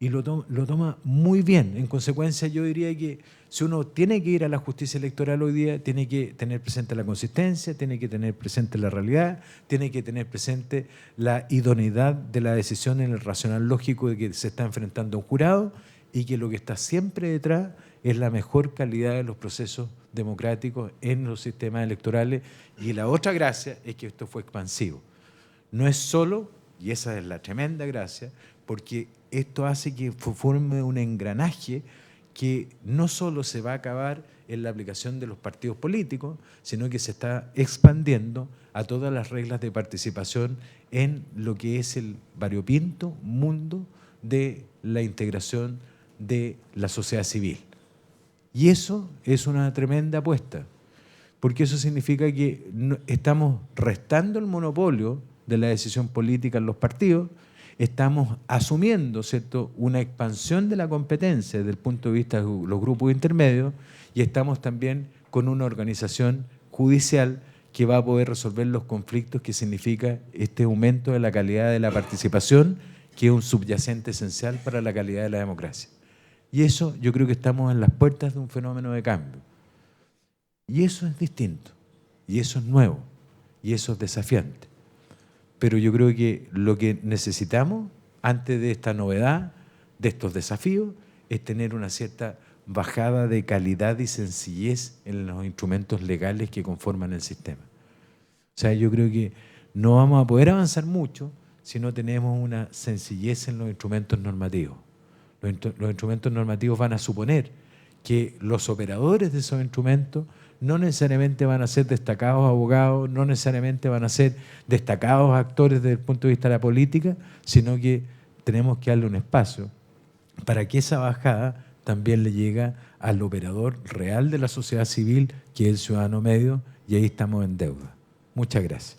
Y lo toma muy bien. En consecuencia, yo diría que si uno tiene que ir a la justicia electoral hoy día, tiene que tener presente la consistencia, tiene que tener presente la realidad, tiene que tener presente la idoneidad de la decisión en el racional lógico de que se está enfrentando a un jurado y que lo que está siempre detrás es la mejor calidad de los procesos democráticos en los sistemas electorales. Y la otra gracia es que esto fue expansivo. No es solo, y esa es la tremenda gracia, porque esto hace que forme un engranaje que no solo se va a acabar en la aplicación de los partidos políticos, sino que se está expandiendo a todas las reglas de participación en lo que es el variopinto mundo de la integración de la sociedad civil. Y eso es una tremenda apuesta, porque eso significa que estamos restando el monopolio de la decisión política en los partidos, estamos asumiendo, ¿cierto?, una expansión de la competencia desde el punto de vista de los grupos intermedios y estamos también con una organización judicial que va a poder resolver los conflictos que significa este aumento de la calidad de la participación, que es un subyacente esencial para la calidad de la democracia. Y eso yo creo que estamos en las puertas de un fenómeno de cambio. Y eso es distinto, y eso es nuevo, y eso es desafiante. Pero yo creo que lo que necesitamos antes de esta novedad, de estos desafíos, es tener una cierta bajada de calidad y sencillez en los instrumentos legales que conforman el sistema. O sea, yo creo que no vamos a poder avanzar mucho si no tenemos una sencillez en los instrumentos normativos. Los instrumentos normativos van a suponer que los operadores de esos instrumentos no necesariamente van a ser destacados abogados, no necesariamente van a ser destacados actores desde el punto de vista de la política, sino que tenemos que darle un espacio para que esa bajada también le llegue al operador real de la sociedad civil, que es el ciudadano medio, y ahí estamos en deuda. Muchas gracias.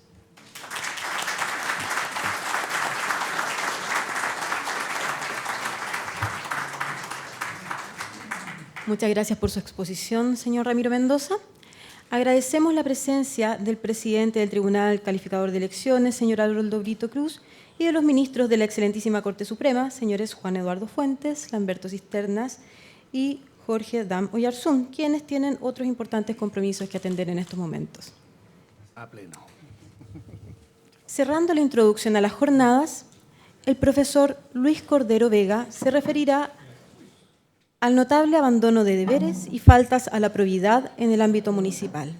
Muchas gracias por su exposición, señor Ramiro Mendoza. Agradecemos la presencia del presidente del Tribunal Calificador de Elecciones, señor Aroldo Brito Cruz, y de los ministros de la Excelentísima Corte Suprema, señores Juan Eduardo Fuentes, Lamberto Cisternas y Jorge Dam Oyarzún, quienes tienen otros importantes compromisos que atender en estos momentos. A pleno. Cerrando la introducción a las jornadas, el profesor Luis Cordero Vega se referirá al notable abandono de deberes y faltas a la probidad en el ámbito municipal.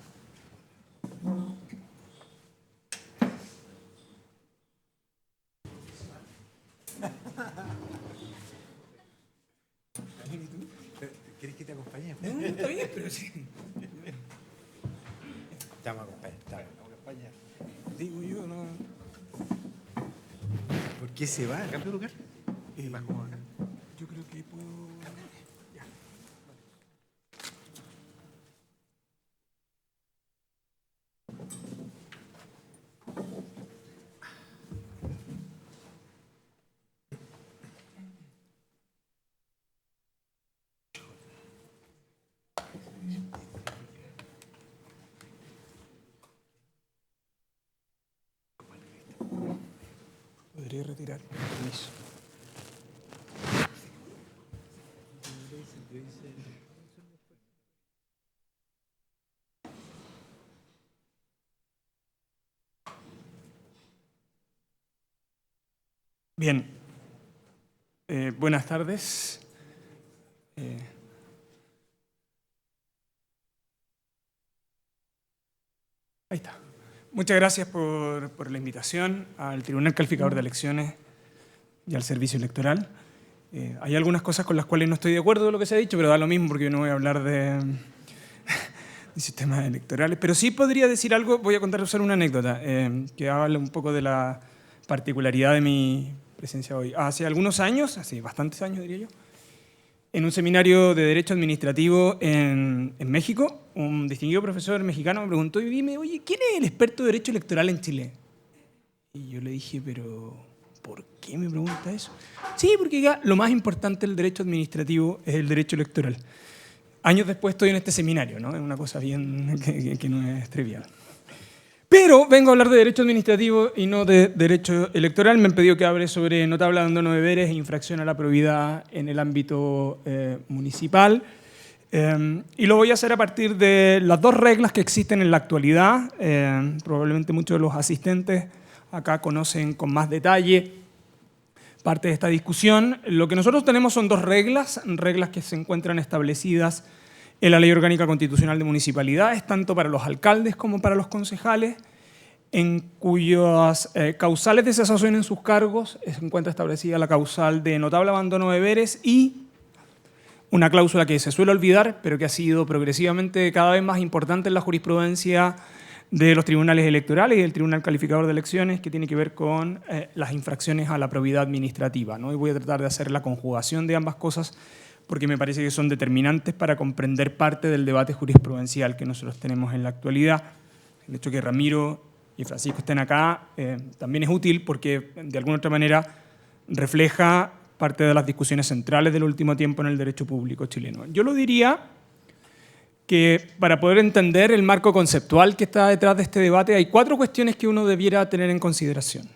¿Quieres que te acompañe? No, está bien, pero sí. Te vamos a acompañar. Digo yo, no. ¿Por qué se va? ¿Cambio de lugar? Yo creo que puedo. Ya. Podría retirar. Permiso. Bien. Buenas tardes. Ahí está. Muchas gracias por la invitación al Tribunal Calificador de Elecciones y al Servicio Electoral. Hay algunas cosas con las cuales no estoy de acuerdo de lo que se ha dicho, pero da lo mismo porque yo no voy a hablar de sistemas electorales. Pero sí podría decir algo, voy a contar solo una anécdota que habla un poco de la particularidad de mi presencia hoy. Hace algunos años, hace bastantes años diría yo, en un seminario de Derecho Administrativo en México, un distinguido profesor mexicano me preguntó y dime, oye, ¿quién es el experto de Derecho Electoral en Chile? Y yo le dije, pero ¿por qué me pregunta eso? Sí, porque ya lo más importante del derecho administrativo es el derecho electoral. Años después estoy en este seminario, ¿no? Es una cosa bien que no es trivial. Pero vengo a hablar de derecho administrativo y no de derecho electoral. Me han pedido que hable sobre notable abandono de deberes e infracción a la probidad en el ámbito municipal. Y lo voy a hacer a partir de las dos reglas que existen en la actualidad. Probablemente muchos de los asistentes acá conocen con más detalle parte de esta discusión. Lo que nosotros tenemos son dos reglas que se encuentran establecidas en la Ley Orgánica Constitucional de Municipalidades, tanto para los alcaldes como para los concejales, en cuyas causales de cesación en sus cargos se encuentra establecida la causal de notable abandono de deberes y una cláusula que se suele olvidar, pero que ha sido progresivamente cada vez más importante en la jurisprudencia de los tribunales electorales y del Tribunal Calificador de Elecciones, que tiene que ver con las infracciones a la probidad administrativa, ¿no? Y voy a tratar de hacer la conjugación de ambas cosas porque me parece que son determinantes para comprender parte del debate jurisprudencial que nosotros tenemos en la actualidad. El hecho de que Ramiro y Francisco estén acá también es útil porque de alguna otra manera refleja parte de las discusiones centrales del último tiempo en el derecho público chileno. Yo lo diría que para poder entender el marco conceptual que está detrás de este debate hay 4 cuestiones que uno debiera tener en consideración.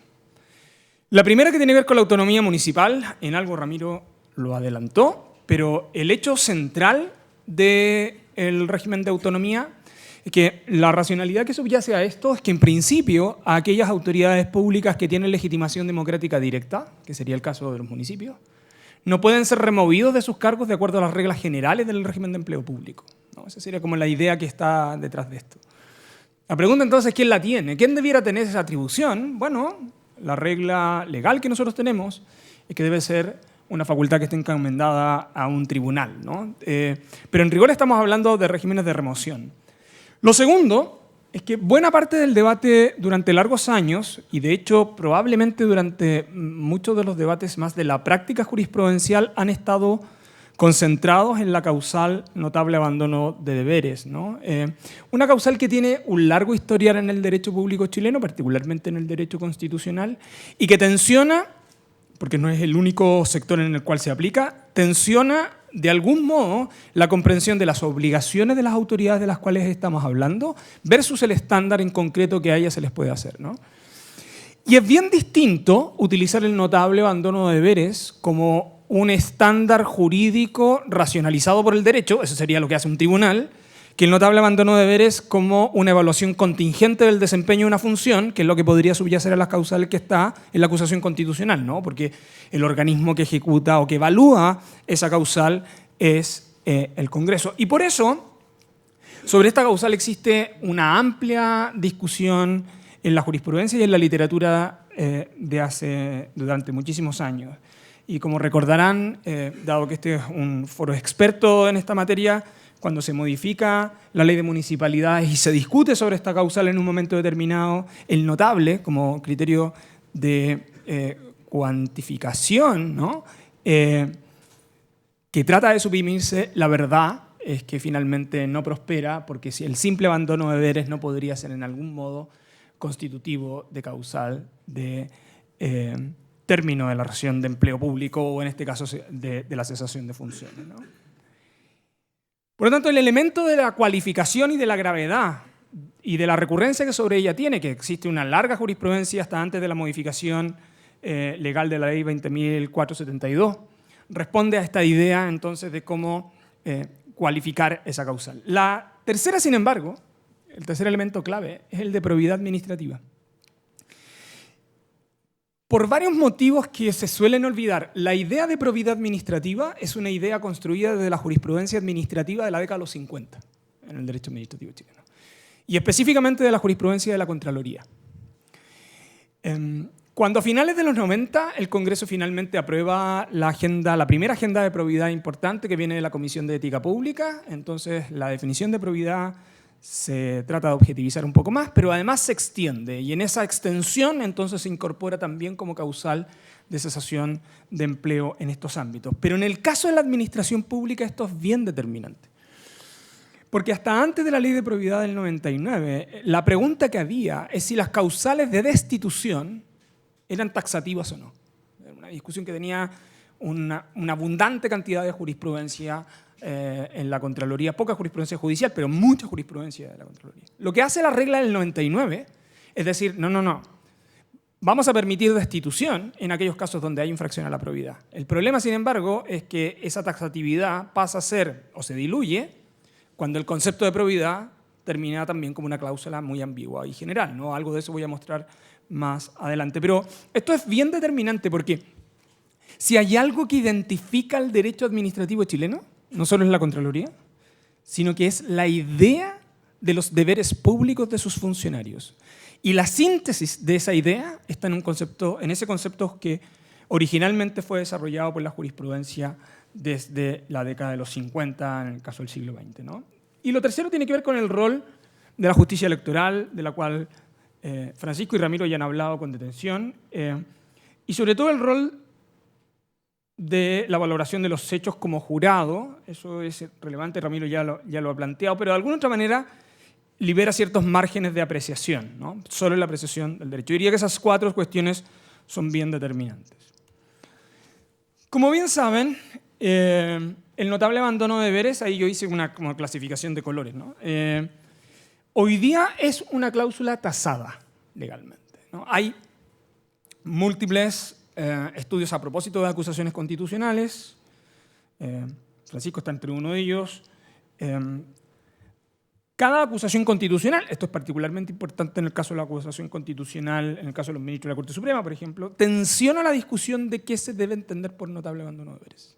La primera, que tiene que ver con la autonomía municipal, en algo Ramiro lo adelantó, pero el hecho central del régimen de autonomía es que la racionalidad que subyace a esto es que en principio a aquellas autoridades públicas que tienen legitimación democrática directa, que sería el caso de los municipios, no pueden ser removidos de sus cargos de acuerdo a las reglas generales del régimen de empleo público, ¿no? Esa sería como la idea que está detrás de esto. La pregunta entonces, ¿quién la tiene? ¿Quién debiera tener esa atribución? Bueno, la regla legal que nosotros tenemos es que debe ser una facultad que esté encomendada a un tribunal, ¿no? Pero en rigor estamos hablando de regímenes de remoción. Lo segundo es que buena parte del debate durante largos años, y de hecho probablemente durante muchos de los debates más de la práctica jurisprudencial, han estado concentrados en la causal notable abandono de deberes, ¿no? Una causal que tiene un largo historial en el derecho público chileno, particularmente en el derecho constitucional, y que tensiona, porque no es el único sector en el cual se aplica, tensiona de algún modo la comprensión de las obligaciones de las autoridades de las cuales estamos hablando versus el estándar en concreto que a ellas se les puede hacer, ¿no? Y es bien distinto utilizar el notable abandono de deberes como un estándar jurídico racionalizado por el derecho, eso sería lo que hace un tribunal, que el notable abandono de deberes como una evaluación contingente del desempeño de una función, que es lo que podría subyacer a la causal que está en la acusación constitucional, ¿no? Porque el organismo que ejecuta o que evalúa esa causal es el Congreso. Y por eso, sobre esta causal existe una amplia discusión en la jurisprudencia y en la literatura durante muchísimos años. Y como recordarán, dado que este es un foro experto en esta materia, cuando se modifica la ley de municipalidades y se discute sobre esta causal en un momento determinado, el notable, como criterio de cuantificación, ¿no? Que trata de suprimirse, la verdad es que finalmente no prospera, porque si el simple abandono de deberes no podría ser en algún modo constitutivo de causal de término de la relación de empleo público o en este caso de la cesación de funciones, ¿no? Por lo tanto, el elemento de la cualificación y de la gravedad y de la recurrencia que sobre ella tiene, que existe una larga jurisprudencia hasta antes de la modificación legal de la ley 20.472, responde a esta idea entonces de cómo cualificar esa causal. La tercera, sin embargo, el tercer elemento clave es el de probidad administrativa. Por varios motivos que se suelen olvidar, la idea de probidad administrativa es una idea construida desde la jurisprudencia administrativa de la década de los 50 en el derecho administrativo chileno, y específicamente de la jurisprudencia de la Contraloría. Cuando a finales de los 90 el Congreso finalmente aprueba la primera agenda de probidad importante que viene de la Comisión de Ética Pública, entonces la definición de probidad se trata de objetivizar un poco más, pero además se extiende, y en esa extensión entonces se incorpora también como causal de cesación de empleo en estos ámbitos. Pero en el caso de la administración pública esto es bien determinante. Porque hasta antes de la Ley de Probidad del 99, la pregunta que había es si las causales de destitución eran taxativas o no. Era una discusión que tenía una abundante cantidad de jurisprudencia en la Contraloría, poca jurisprudencia judicial, pero mucha jurisprudencia de la Contraloría. Lo que hace la regla del 99 es decir, no, vamos a permitir destitución en aquellos casos donde hay infracción a la probidad. El problema, sin embargo, es que esa taxatividad pasa a ser o se diluye cuando el concepto de probidad termina también como una cláusula muy ambigua y general, ¿no? Algo de eso voy a mostrar más adelante. Pero esto es bien determinante porque si hay algo que identifica el derecho administrativo chileno, no solo es la Contraloría, sino que es la idea de los deberes públicos de sus funcionarios. Y la síntesis de esa idea está en ese concepto que originalmente fue desarrollado por la jurisprudencia desde la década de los 50, en el caso del siglo XX, ¿no? Y lo tercero tiene que ver con el rol de la justicia electoral, de la cual Francisco y Ramiro ya han hablado con detención, y sobre todo el rol de la valoración de los hechos como jurado. Eso es relevante, Ramiro ya lo ha planteado, pero de alguna otra manera libera ciertos márgenes de apreciación, ¿no? Solo en la apreciación del derecho. Yo diría que esas 4 cuestiones son bien determinantes. Como bien saben, el notable abandono de deberes, ahí yo hice una como clasificación de colores, ¿no? Hoy día es una cláusula tasada legalmente, ¿no? Hay múltiples estudios a propósito de acusaciones constitucionales. Francisco está entre uno de ellos. Cada acusación constitucional, esto es particularmente importante en el caso de la acusación constitucional, en el caso de los ministros de la Corte Suprema, por ejemplo, tensiona la discusión de qué se debe entender por notable abandono de deberes.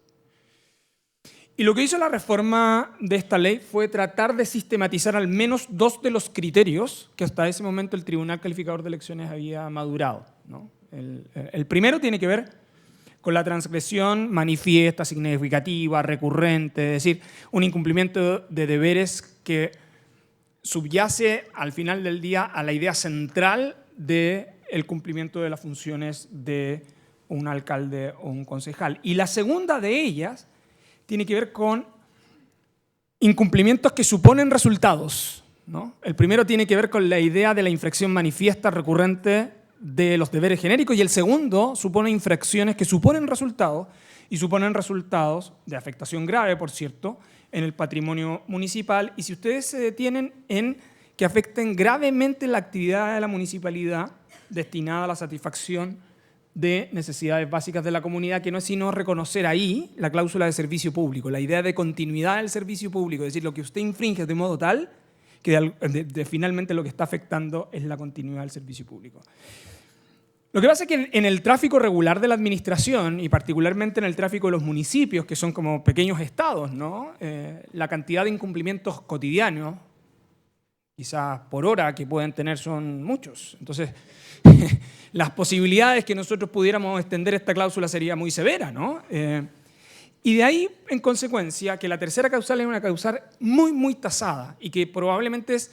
Y lo que hizo la reforma de esta ley fue tratar de sistematizar al menos 2 de los criterios que hasta ese momento el Tribunal Calificador de Elecciones había madurado, ¿no? El primero tiene que ver con la transgresión manifiesta, significativa, recurrente, es decir, un incumplimiento de deberes que subyace al final del día a la idea central del cumplimiento de las funciones de un alcalde o un concejal. Y la segunda de ellas tiene que ver con incumplimientos que suponen resultados, ¿no? El primero tiene que ver con la idea de la infracción manifiesta recurrente de los deberes genéricos y el segundo supone infracciones que suponen resultados y suponen resultados de afectación grave, por cierto, en el patrimonio municipal. Y si ustedes se detienen en que afecten gravemente la actividad de la municipalidad destinada a la satisfacción de necesidades básicas de la comunidad, que no es sino reconocer ahí la cláusula de servicio público, la idea de continuidad del servicio público, es decir, lo que usted infringe de modo tal que finalmente lo que está afectando es la continuidad del servicio público. Lo que pasa es que en el tráfico regular de la administración, y particularmente en el tráfico de los municipios, que son como pequeños estados, ¿no? La cantidad de incumplimientos cotidianos, quizás por hora, que pueden tener son muchos. Entonces, las posibilidades que nosotros pudiéramos extender esta cláusula sería muy severa, ¿no? Y de ahí, en consecuencia, que la tercera causal es una causal muy, muy tasada y que probablemente es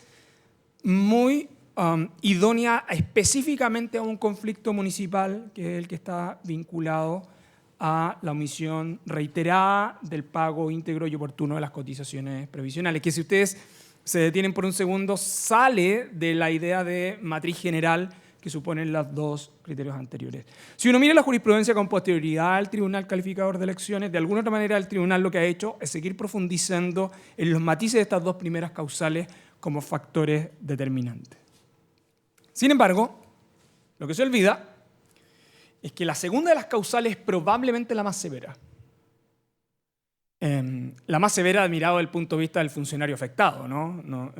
muy idónea específicamente a un conflicto municipal, que es el que está vinculado a la omisión reiterada del pago íntegro y oportuno de las cotizaciones previsionales, que si ustedes se detienen por un segundo, sale de la idea de matriz general que suponen los 2 criterios anteriores. Si uno mira la jurisprudencia con posterioridad al Tribunal Calificador de Elecciones, de alguna otra manera el tribunal lo que ha hecho es seguir profundizando en los matices de estas 2 primeras causales como factores determinantes. Sin embargo, lo que se olvida es que la segunda de las causales es probablemente la más severa. La más severa mirado desde el punto de vista del funcionario afectado, ¿no?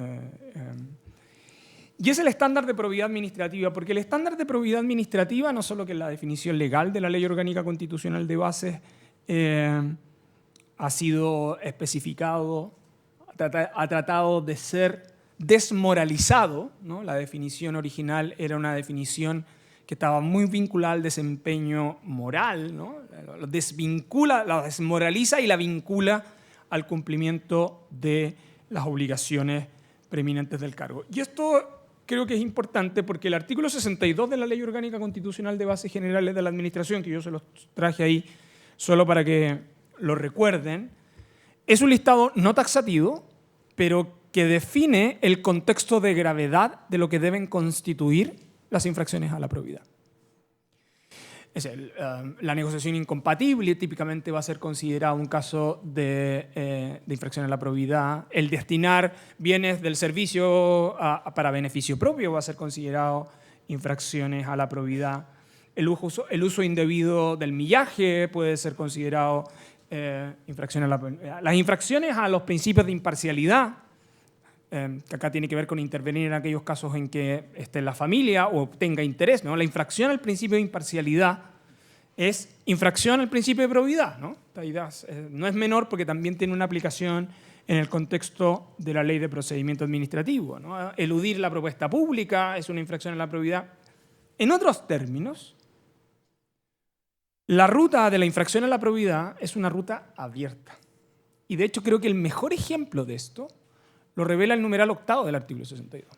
Y es el estándar de probidad administrativa, porque el estándar de probidad administrativa, no solo que es la definición legal de la Ley Orgánica Constitucional de Bases, ha sido especificado, ha tratado de ser desmoralizado, ¿no? La definición original era una definición que estaba muy vinculada al desempeño moral, ¿no? Lo desvincula, la desmoraliza y la vincula al cumplimiento de las obligaciones preeminentes del cargo. Y esto creo que es importante porque el artículo 62 de la Ley Orgánica Constitucional de Bases Generales de la Administración, que yo se los traje ahí solo para que lo recuerden, es un listado no taxativo, pero que define el contexto de gravedad de lo que deben constituir las infracciones a la probidad. La negociación incompatible típicamente va a ser considerado un caso de infracción a la probidad. El destinar bienes del servicio para beneficio propio va a ser considerado infracciones a la probidad. El uso indebido del millaje puede ser considerado infracción a la probidad. Las infracciones a los principios de imparcialidad, que acá tiene que ver con intervenir en aquellos casos en que esté la familia o tenga interés, ¿no? La infracción al principio de imparcialidad es infracción al principio de probidad, ¿no? No es menor porque también tiene una aplicación en el contexto de la Ley de Procedimiento Administrativo, ¿no? Eludir la propuesta pública es una infracción a la probidad. En otros términos, la ruta de la infracción a la probidad es una ruta abierta. Y de hecho creo que el mejor ejemplo de esto lo revela el numeral octavo del artículo 62.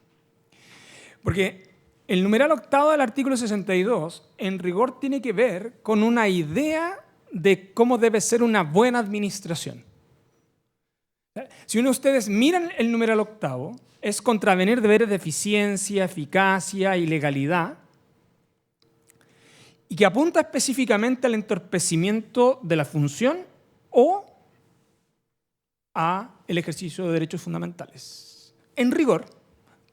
Porque el numeral octavo del artículo 62, en rigor, tiene que ver con una idea de cómo debe ser una buena administración. Si uno de ustedes miran el numeral octavo, es contravenir deberes de eficiencia, eficacia y legalidad, y que apunta específicamente al entorpecimiento de la función o a el ejercicio de derechos fundamentales. En rigor,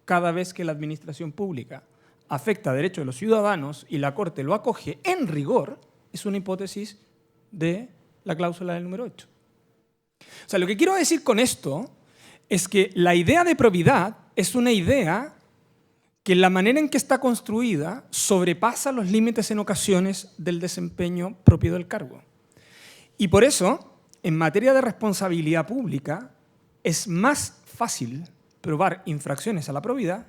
cada vez que la administración pública afecta a derechos de los ciudadanos y la Corte lo acoge, en rigor, es una hipótesis de la cláusula del número 8. O sea, lo que quiero decir con esto es que la idea de probidad es una idea que en la manera en que está construida sobrepasa los límites en ocasiones del desempeño propio del cargo. Y por eso, en materia de responsabilidad pública, es más fácil probar infracciones a la probidad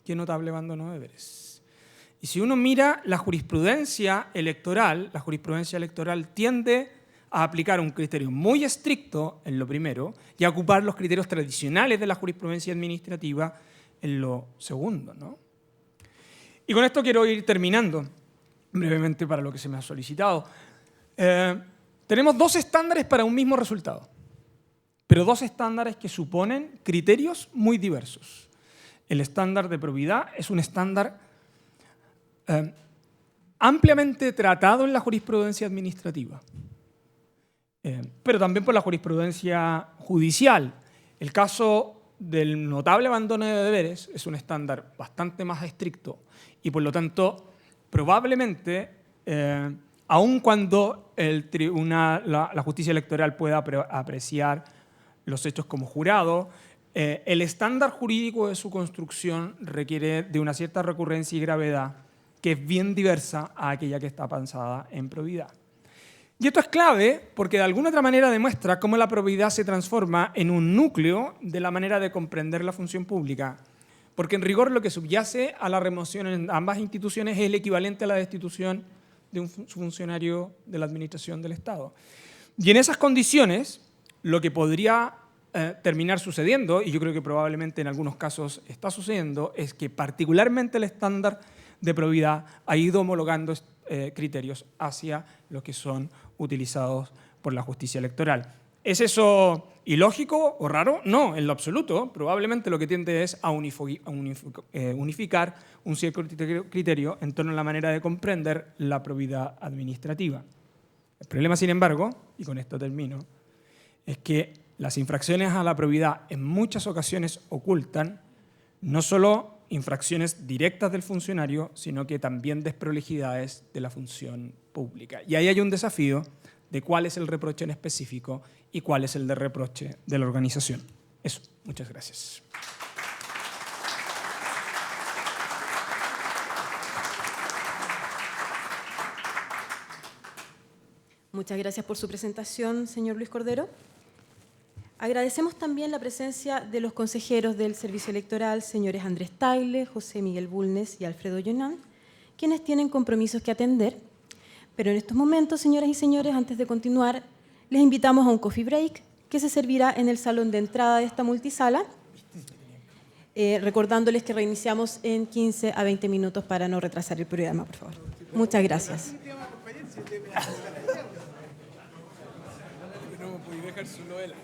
que notable abandono de deberes. Y si uno mira la jurisprudencia electoral tiende a aplicar un criterio muy estricto en lo primero y a ocupar los criterios tradicionales de la jurisprudencia administrativa en lo segundo, ¿no? Y con esto quiero ir terminando brevemente para lo que se me ha solicitado. Tenemos dos estándares para un mismo resultado, pero dos estándares que suponen criterios muy diversos. El estándar de probidad es un estándar ampliamente tratado en la jurisprudencia administrativa, pero también por la jurisprudencia judicial. El caso del notable abandono de deberes es un estándar bastante más estricto y, por lo tanto, probablemente, aun cuando la justicia electoral pueda apreciar los hechos como jurado, el estándar jurídico de su construcción requiere de una cierta recurrencia y gravedad que es bien diversa a aquella que está pensada en probidad. Y esto es clave porque de alguna otra manera demuestra cómo la probidad se transforma en un núcleo de la manera de comprender la función pública. Porque en rigor lo que subyace a la remoción en ambas instituciones es el equivalente a la destitución de un funcionario de la administración del Estado. Y en esas condiciones, lo que podría terminar sucediendo, y yo creo que probablemente en algunos casos está sucediendo, es que particularmente el estándar de probidad ha ido homologando criterios hacia los que son utilizados por la justicia electoral. ¿Es eso ilógico o raro? No, en lo absoluto. Probablemente lo que tiende es a unificar un cierto criterio en torno a la manera de comprender la probidad administrativa. El problema, sin embargo, y con esto termino, es que las infracciones a la probidad en muchas ocasiones ocultan no solo infracciones directas del funcionario, sino que también desprolijidades de la función pública. Y ahí hay un desafío de cuál es el reproche en específico y cuál es el de reproche de la organización. Eso, muchas gracias. Muchas gracias por su presentación, señor Luis Cordero. Agradecemos también la presencia de los consejeros del Servicio Electoral, señores Andrés Tagle, José Miguel Bulnes y Alfredo Llonán, quienes tienen compromisos que atender. Pero en estos momentos, señoras y señores, antes de continuar, les invitamos a un coffee break que se servirá en el salón de entrada de esta multisala. recordándoles que reiniciamos en 15 a 20 minutos para no retrasar el programa, por favor. Muchas gracias. No, voy a dejar su novela.